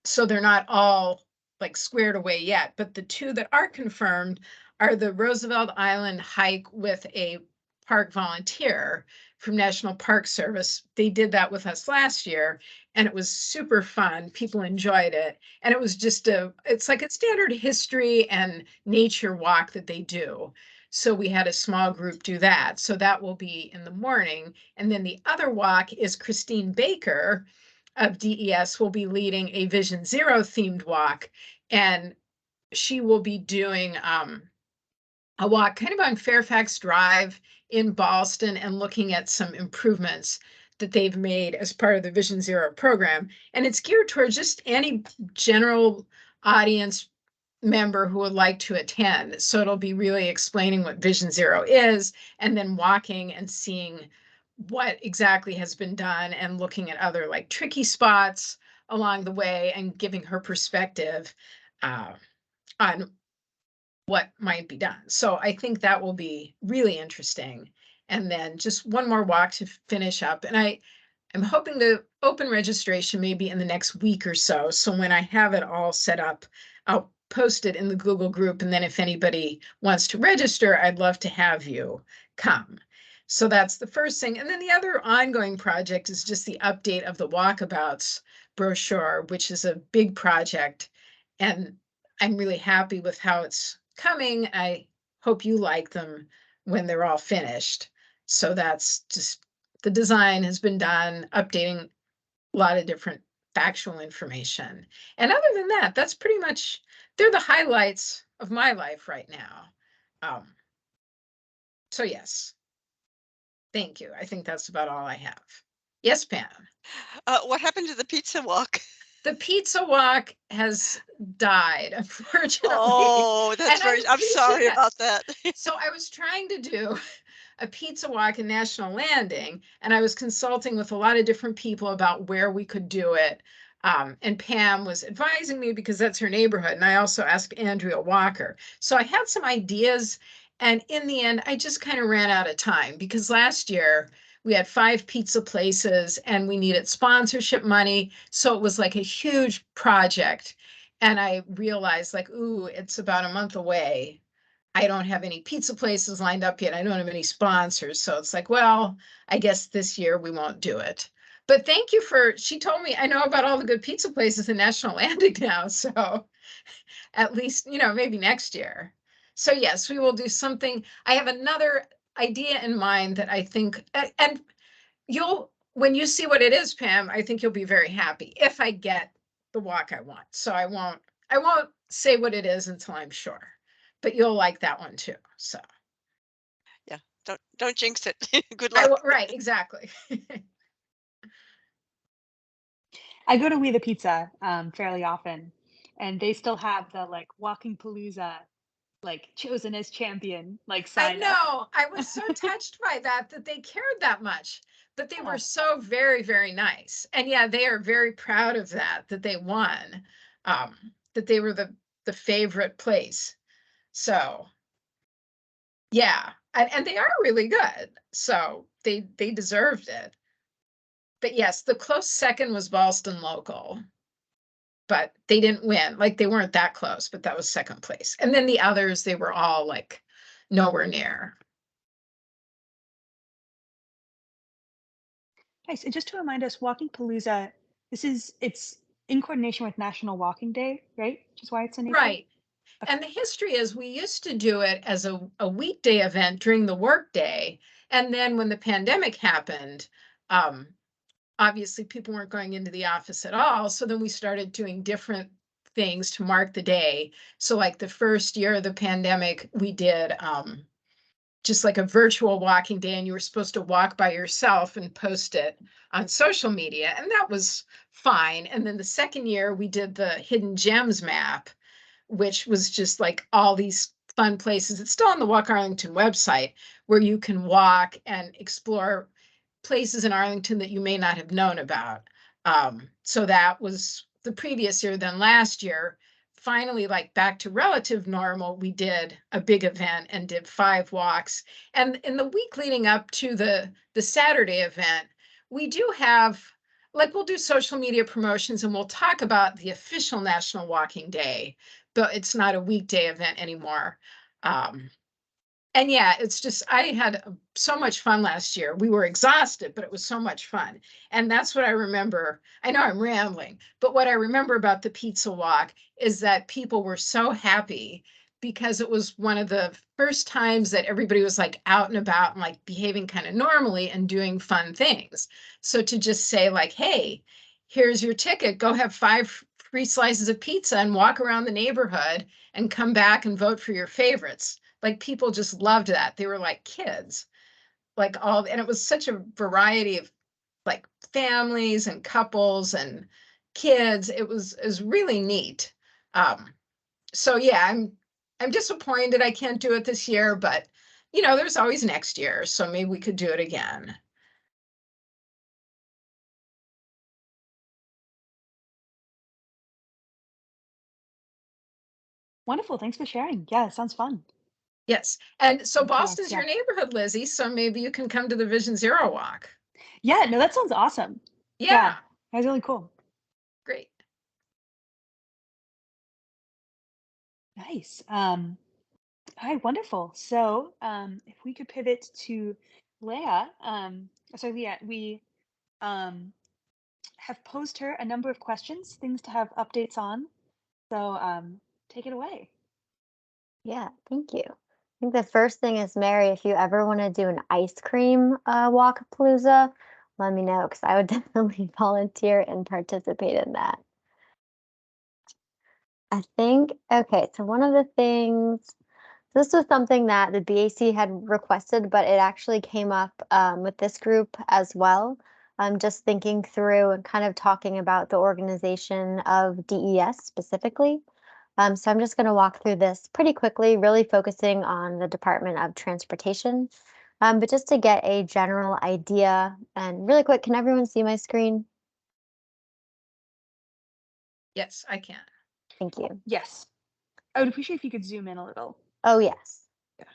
so they're not all like squared away yet, but the two that are confirmed are the Roosevelt Island hike with a park volunteer from National Park Service. They did that with us last year, and it was super fun. People enjoyed it. And it was just it's like a standard history and nature walk that they do. So we had a small group do that. So that will be in the morning. And then the other walk is Christine Baker of DES will be leading a Vision Zero themed walk. And she will be doing a walk kind of on Fairfax Drive in Ballston and looking at some improvements that they've made as part of the Vision Zero program. And it's geared towards just any general audience member who would like to attend. So it'll be really explaining what Vision Zero is, and then walking and seeing what exactly has been done and looking at other like tricky spots along the way and giving her perspective on what might be done. So I think that will be really interesting. And then just one more walk to finish up. And I'm hoping to open registration maybe in the next week or so. So when I have it all set up, I'll post it in the Google group. And then if anybody wants to register, I'd love to have you come. So that's the first thing. And then the other ongoing project is just the update of the Walkabouts brochure, which is a big project. And I'm really happy with how it's coming. I hope you like them when they're all finished. So that's just, the design has been done, updating a lot of different factual information. And other than that, that's pretty much, they're the highlights of my life right now. So yes, thank you. I think that's about all I have. Yes, Pam. What happened to the pizza walk? The pizza walk has died, unfortunately. Oh, that's And I'm sorry yes. about that. So I was trying to do a pizza walk in National Landing, and I was consulting with a lot of different people about where we could do it. And Pam was advising me because that's her neighborhood. And I also asked Andrea Walker. So I had some ideas. And in the end, I just kind of ran out of time because last year we had 5 pizza places and we needed sponsorship money. So it was like a huge project. And I realized like, ooh, it's about a month away. I don't have any pizza places lined up yet. I don't have any sponsors. So it's like, well, I guess this year we won't do it. But thank you she told me I know about all the good pizza places in National Landing now. So at least, maybe next year. So yes, we will do something. I have another idea in mind that I think, and when you see what it is, Pam, I think you'll be very happy if I get the walk I want. So I won't say what it is until I'm sure, but you'll like that one too. So Yeah, don't jinx it. Good luck. Right, exactly. I go to We the Pizza fairly often, and they still have the like Walking Palooza, like chosen as champion, like I sign up. know. I was so touched by that they cared that much, but they were so very, very nice. And yeah, they are very proud of that they won, that they were the favorite place. So yeah, and they are really good. So they deserved it. But yes, the close second was Boston Local, but they didn't win. Like they weren't that close, but that was second place. And then the others, they were all like nowhere near. Nice. And just to remind us, Walking Palooza, it's in coordination with National Walking Day, right? Which is why it's in April. Right. And the history is we used to do it as a weekday event during the workday. And then when the pandemic happened, obviously people weren't going into the office at all. So then we started doing different things to mark the day. So like the first year of the pandemic, we did just like a virtual walking day, and you were supposed to walk by yourself and post it on social media. And that was fine. And then the second year we did the hidden gems map, which was just like all these fun places. It's still on the Walk Arlington website where you can walk and explore places in Arlington that you may not have known about. So that was the previous year. Then last year, finally, like back to relative normal, we did a big event and did 5 walks. And in the week leading up to the Saturday event, we do have, like, we'll do social media promotions and we'll talk about the official National Walking Day, but it's not a weekday event anymore. And yeah, it's just, I had so much fun last year. We were exhausted, but it was so much fun. And that's what I remember. I know I'm rambling, but what I remember about the pizza walk is that people were so happy because it was one of the first times that everybody was like out and about and like behaving kind of normally and doing fun things. So to just say like, hey, here's your ticket, go have 5 free slices of pizza and walk around the neighborhood and come back and vote for your favorites. Like people just loved that. They were like kids, like and it was such a variety of like families and couples and kids. It was really neat. So yeah, I'm disappointed I can't do it this year, but there's always next year. So maybe we could do it again. Wonderful. Thanks for sharing. Yeah, it sounds fun. Yes. And so Thank you, Boston's your yeah. neighborhood, Lizzie. So maybe you can come to the Vision Zero walk. Yeah, no, that sounds awesome. Yeah. That was really cool. Great. Nice. All right, wonderful. So if we could pivot to Leah, Leah, we have posed her a number of questions, things to have updates on. So take it away. Yeah, thank you. I think the first thing is, Mary, if you ever want to do an ice cream walkapalooza, let me know because I would definitely volunteer and participate in that. I think, okay, so one of the things, this was something that the BAC had requested, but it actually came up with this group as well. I'm just thinking through and kind of talking about the organization of DES specifically. So I'm just going to walk through this pretty quickly, really focusing on the Department of Transportation. But just to get a general idea, and really quick, can everyone see my screen? Yes, I can. Thank you. Yes. I would appreciate if you could zoom in a little. Oh, yes. Yeah.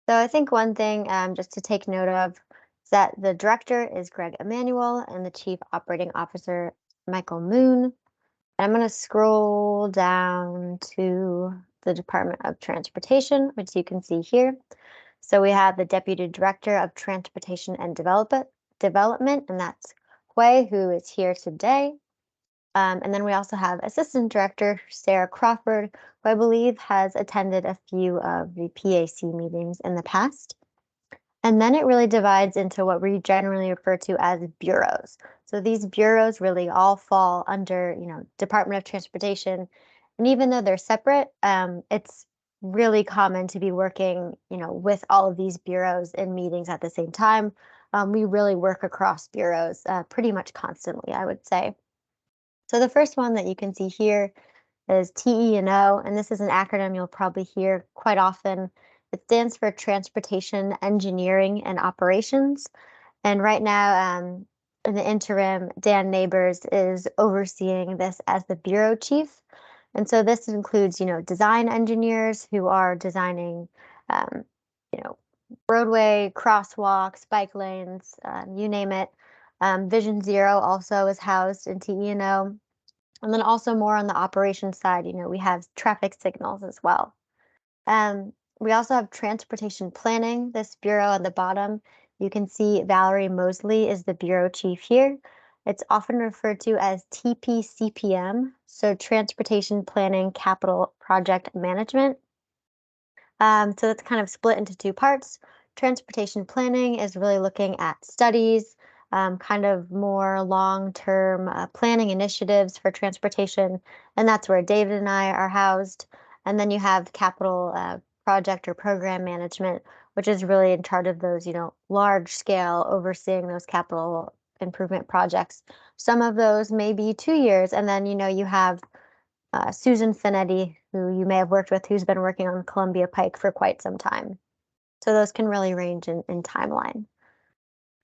So I think one thing just to take note of is that the director is Greg Emanuel and the chief operating officer, Michael Moon. And I'm going to scroll down to the Department of Transportation, which you can see here. So we have the Deputy Director of Transportation and Development, and that's Hui, who is here today. And then we also have Assistant Director Sarah Crawford, who I believe has attended a few of the PAC meetings in the past. And then it really divides into what we generally refer to as bureaus. So these bureaus really all fall under, Department of Transportation. And even though they're separate, it's really common to be working, with all of these bureaus in meetings at the same time. We really work across bureaus pretty much constantly, I would say. So the first one that you can see here is TE&O, and this is an acronym you'll probably hear quite often. It stands for Transportation Engineering and Operations. And right now, in the interim, Dan Neighbors is overseeing this as the bureau chief. And so this includes, design engineers who are designing, roadway, crosswalks, bike lanes, you name it. Vision Zero also is housed in TE&O. And then also more on the operations side, we have traffic signals as well. We also have transportation planning, this bureau at the bottom. You can see Valerie Mosley is the bureau chief here. It's often referred to as TPCPM, so Transportation Planning Capital Project Management. So it's kind of split into two parts. Transportation planning is really looking at studies, kind of more long-term planning initiatives for transportation, and that's where David and I are housed. And then you have capital project or program management, which is really in charge of those, large scale overseeing those capital improvement projects. Some of those may be 2 years, and then, you have Susan Finetti, who you may have worked with, who's been working on Columbia Pike for quite some time. So those can really range in timeline.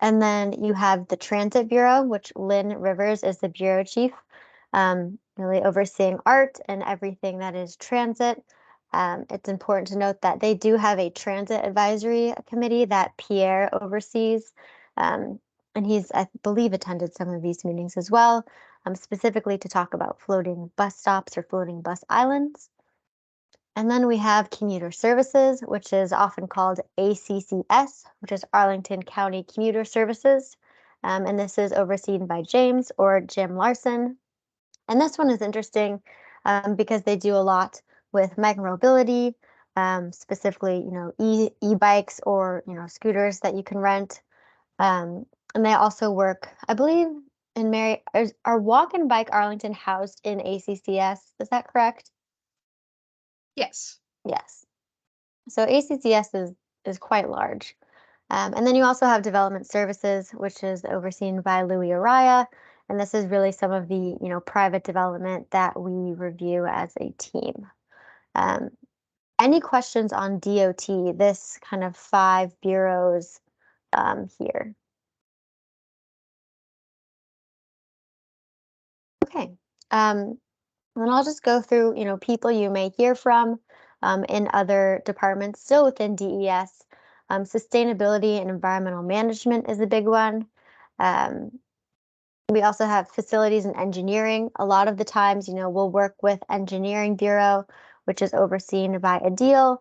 And then you have the Transit Bureau, which Lynn Rivers is the bureau chief, really overseeing art and everything that is transit. It's important to note that they do have a transit advisory committee that Pierre oversees. And he's, I believe, attended some of these meetings as well, specifically to talk about floating bus stops or floating bus islands. And then we have commuter services, which is often called ACCS, which is Arlington County Commuter Services. And this is overseen by James or Jim Larson. And this one is interesting because they do a lot with micromobility, specifically, e-bikes or, scooters that you can rent. And they also work, I believe, in Mary, are Walk and Bike Arlington housed in ACCS? Is that correct? Yes. Yes. So ACCS is quite large. And then you also have development services, which is overseen by Louis Araya. And this is really some of the, private development that we review as a team. Any questions on DOT, this kind of 5 bureaus here? Okay. And I'll just go through, people you may hear from in other departments still within DES. Sustainability and environmental management is a big one. We also have facilities and engineering. A lot of the times, we'll work with Engineering Bureau, which is overseen by Adil,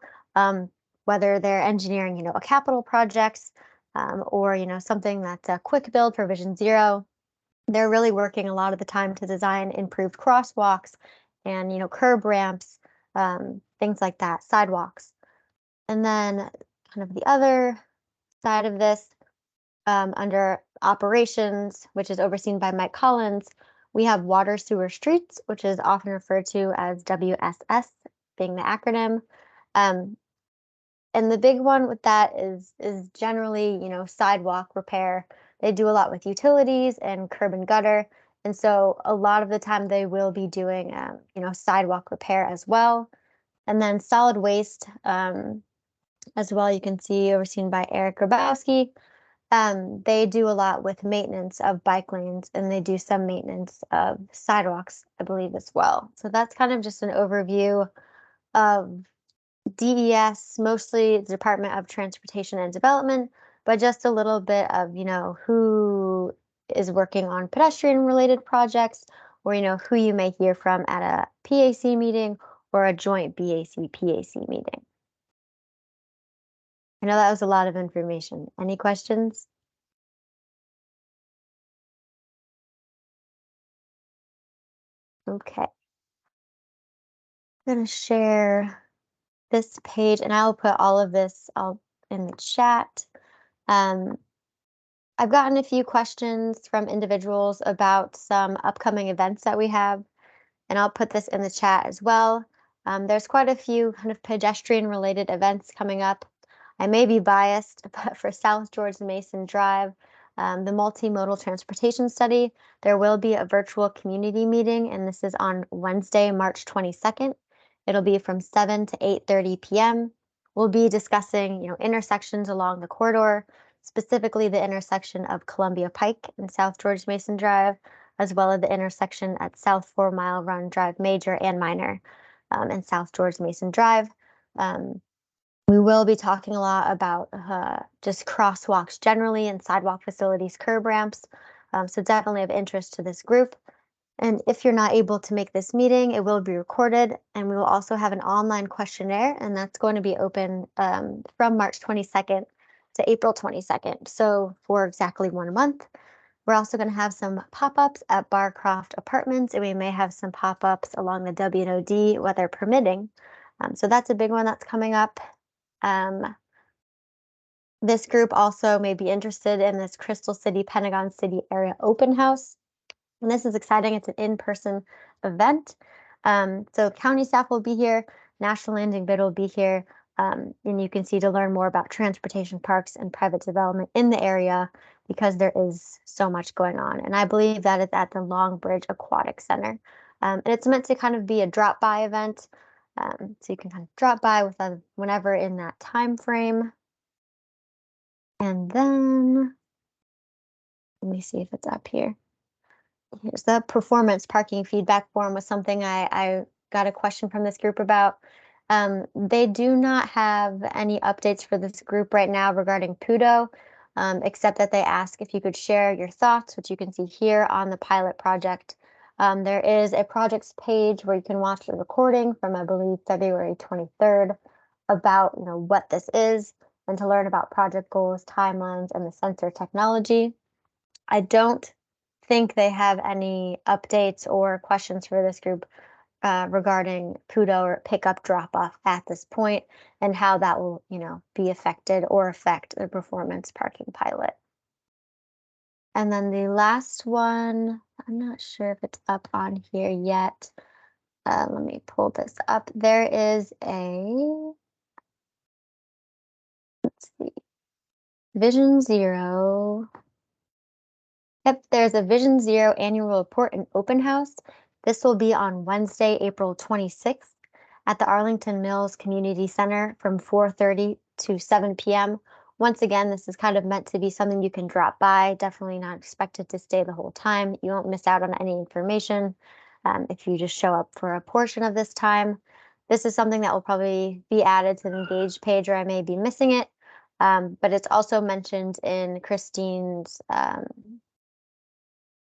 whether they're engineering, a capital projects or, something that's a quick build for Vision Zero. They're really working a lot of the time to design improved crosswalks and, curb ramps, things like that, sidewalks. And then kind of the other side of this, under operations, which is overseen by Mike Collins, we have water, sewer, streets, which is often referred to as WSS, being the acronym. And the big one with that is generally, sidewalk repair. They do a lot with utilities and curb and gutter. And so a lot of the time they will be doing, sidewalk repair as well. And then solid waste as well. You can see overseen by Eric Grabowski. They do a lot with maintenance of bike lanes, and they do some maintenance of sidewalks, I believe, as well. So that's kind of just an overview of DES, mostly the Department of Transportation and Development, but just a little bit of, who is working on pedestrian related projects, or, who you may hear from at a PAC meeting or a joint BAC-PAC meeting. I know that was a lot of information. Any questions? Okay. I'm going to share this page, and I'll put all of this in the chat. I've gotten a few questions from individuals about some upcoming events that we have, and I'll put this in the chat as well. There's quite a few kind of pedestrian related events coming up. I may be biased, but for South George Mason Drive, the multimodal transportation study, there will be a virtual community meeting, and this is on Wednesday, March 22nd. It'll be from 7 to 8:30 p.m. We'll be discussing, intersections along the corridor, specifically the intersection of Columbia Pike and South George Mason Drive, as well as the intersection at South 4 Mile Run Drive Major and Minor, and South George Mason Drive. We will be talking a lot about just crosswalks generally and sidewalk facilities, curb ramps. So definitely of interest to this group. And if you're not able to make this meeting, it will be recorded, and we will also have an online questionnaire, and that's going to be open from March 22nd to April 22nd. So for exactly 1 month. We're also going to have some pop-ups at Barcroft Apartments, and we may have some pop-ups along the W&OD, weather permitting. So that's a big one that's coming up. This group also may be interested in this Crystal City, Pentagon City area open house. And this is exciting. It's an in-person event. So county staff will be here, National Landing Bid will be here, and you can see to learn more about transportation parks and private development in the area, because there is so much going on. And I believe that is at the Long Bridge Aquatic Center. And it's meant to kind of be a drop-by event. So you can kind of drop by with whenever in that time frame. And then, let me see if it's up here. Here's the performance parking feedback form, was something I got a question from this group about. They do not have any updates for this group right now regarding PUDO, except that they ask if you could share your thoughts, which you can see here on the pilot project. There is a projects page where you can watch the recording from, I believe, February 23rd about what this is, and to learn about project goals, timelines, and the sensor technology. I don't think they have any updates or questions for this group regarding PUDO or pickup drop-off at this point, and how that will, be affected or affect the performance parking pilot. And then the last one, I'm not sure if it's up on here yet. Let me pull this up. There is let's see, Vision Zero. Yep, there's a Vision Zero annual report and open house. This will be on Wednesday, April 26th at the Arlington Mills Community Center from 4:30 to 7 p.m. Once again, this is kind of meant to be something you can drop by, definitely not expected to stay the whole time. You won't miss out on any information if you just show up for a portion of this time. This is something that will probably be added to the Engage page, or I may be missing it, but it's also mentioned in Christine's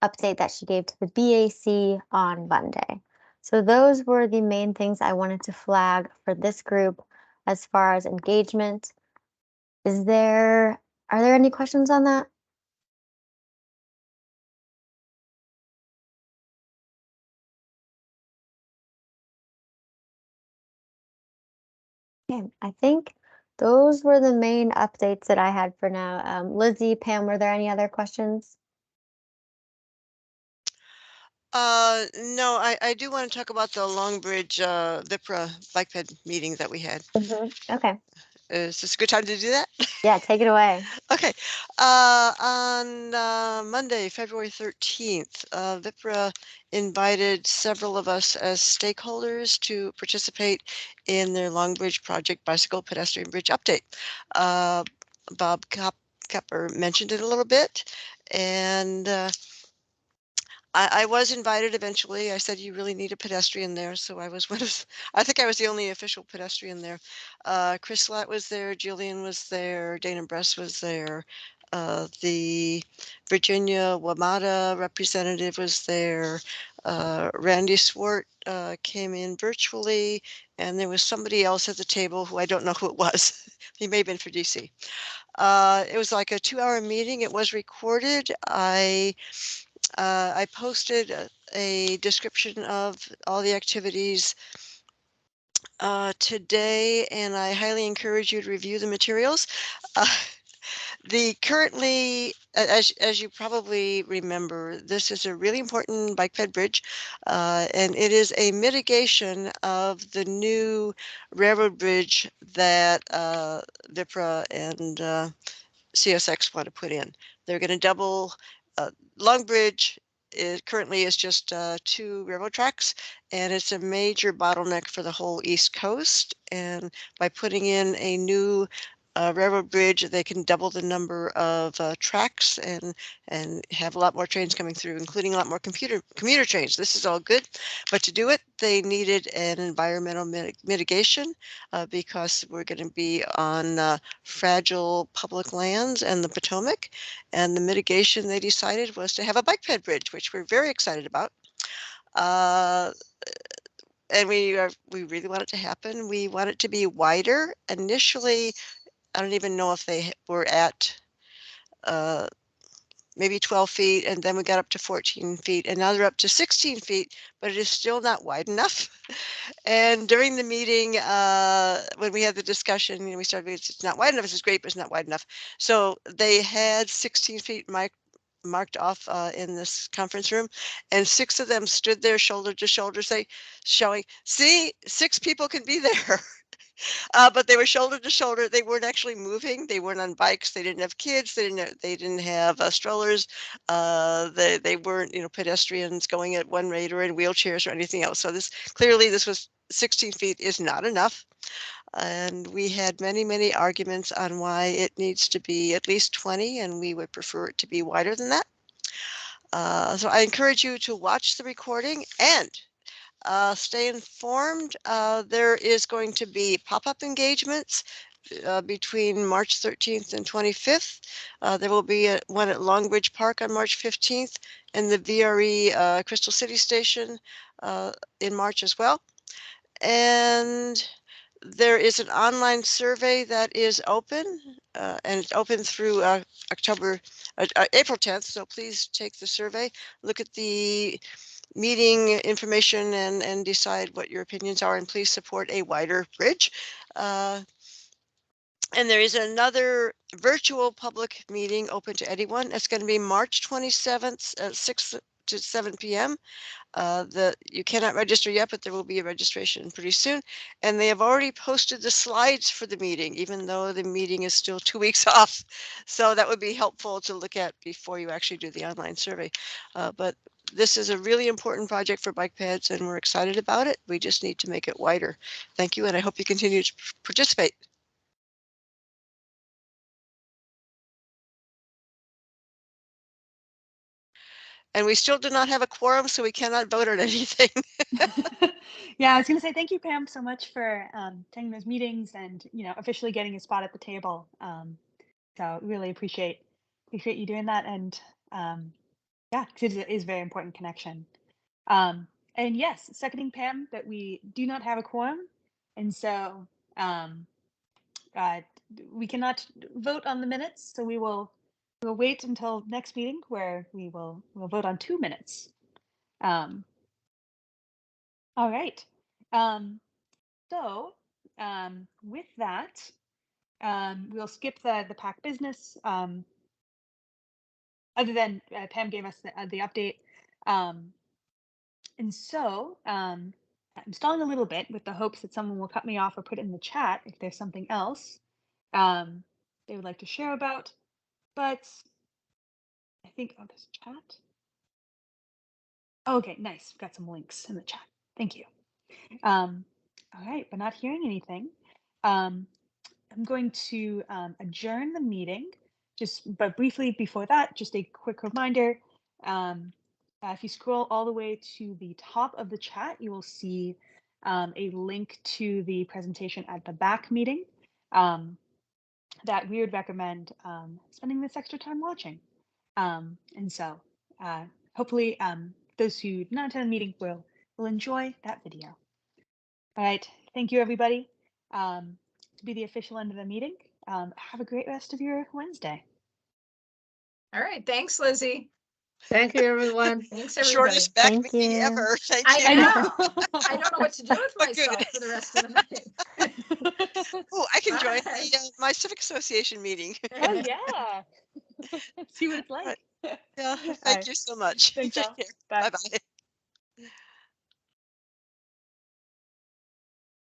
update that she gave to the BAC on Monday. So those were the main things I wanted to flag for this group as far as engagement. Are there any questions on that? Okay, I think those were the main updates that I had for now. Lizzie, Pam, were there any other questions? No, I do want to talk about the Long Bridge VIPRA bike ped meeting that we had. Okay. Is this a good time to do that? Yeah, take it away. Okay. On Monday, February 13th, VIPRA invited several of us as stakeholders to participate in their Longbridge Project Bicycle Pedestrian Bridge Update. Bob Kepper mentioned it a little bit, and I was invited eventually. I said, you really need a pedestrian there. So I was one of, I think I was the only official pedestrian there. Chris Latt was there, Jillian was there, Dana Bress was there. The Virginia WMATA representative was there. Randy Swart came in virtually, and there was somebody else at the table who I don't know who it was. He may have been for DC. It was like a 2-hour meeting. It was recorded. I posted a description of all the activities today, and I highly encourage you to review the materials. Uh, as you probably remember, this is a really important bike ped bridge, and it is a mitigation of the new railroad bridge that VIPRA and CSX want to put in. They're going to double. Long Bridge currently is just 2 railroad tracks, and it's a major bottleneck for the whole East Coast. And by putting in a new railroad bridge, they can double the number of tracks and have a lot more trains coming through, including a lot more commuter trains. This is all good, but to do it, they needed an environmental mitigation because we're going to be on fragile public lands and the Potomac. And the mitigation they decided was to have a bike ped bridge, which we're very excited about. And we really want it to happen. We want it to be wider. Initially, I don't even know if they were at maybe 12 feet, and then we got up to 14 feet, and now they're up to 16 feet, but it is still not wide enough. And during the meeting, when we had the discussion, we started, it's not wide enough, this is great, but it's not wide enough. So they had 16 feet marked off in this conference room, and 6 of them stood there shoulder to shoulder, showing, see, 6 people can be there. But they were shoulder to shoulder. They weren't actually moving. They weren't on bikes. They didn't have kids. They didn't have strollers. They weren't, pedestrians going at one rate or in wheelchairs or anything else. So this was 16 feet is not enough. And we had many, many arguments on why it needs to be at least 20, and we would prefer it to be wider than that. So I encourage you to watch the recording and stay informed. There is going to be pop-up engagements between March 13th and 25th. There will be one at Longbridge Park on March 15th and the VRE Crystal City Station in March as well. And there is an online survey that is open, and it's open through April 10th. So please take the survey, look at the meeting information and decide what your opinions are, and please support a wider bridge. And there is another virtual public meeting open to anyone. It's going to be March 27th at 6 to 7 p.m. You cannot register yet, but there will be a registration pretty soon. And they have already posted the slides for the meeting, even though the meeting is still 2 weeks off. So that would be helpful to look at before you actually do the online survey. But this is a really important project for bike pads, and we're excited about it. We just need to make it wider. Thank you, and I hope you continue to participate. And we still do not have a quorum, so we cannot vote on anything. Yeah, I was going to say thank you, Pam, so much for attending those meetings and officially getting a spot at the table. So really appreciate you doing that, and yeah, because it is a very important connection. And yes, seconding Pam that we do not have a quorum, and so we cannot vote on the minutes. So we'll wait until next meeting where we'll vote on 2 minutes. All right. So with that, we'll skip the PAC business. Other than Pam gave us the update. And so I'm stalling a little bit with the hopes that someone will cut me off or put it in the chat if there's something else. they would like to share about. But I think, oh, there's a chat. Oh, okay, nice. We've got some links in the chat. Thank you. All right, but not hearing anything. I'm going to adjourn the meeting. But briefly before that, just a quick reminder. If you scroll all the way to the top of the chat, you will see a link to the presentation at the back meeting that we would recommend spending this extra time watching. And so hopefully those who did not attend the meeting will enjoy that video. All right, thank you everybody. To be the official end of the meeting, have a great rest of your Wednesday. All right, thanks, Lizzie. Thank you, everyone. Thanks, everybody. Shortest back Thank meeting you. ever. Thank I you. know. I don't know what to do with Oh, good. myself for the rest of the night. Oh, I can join Bye. my civic association meeting. Oh yeah. See what it's like. Yeah, All thank right. you so much. Thanks, Take all. care. Bye. Bye-bye.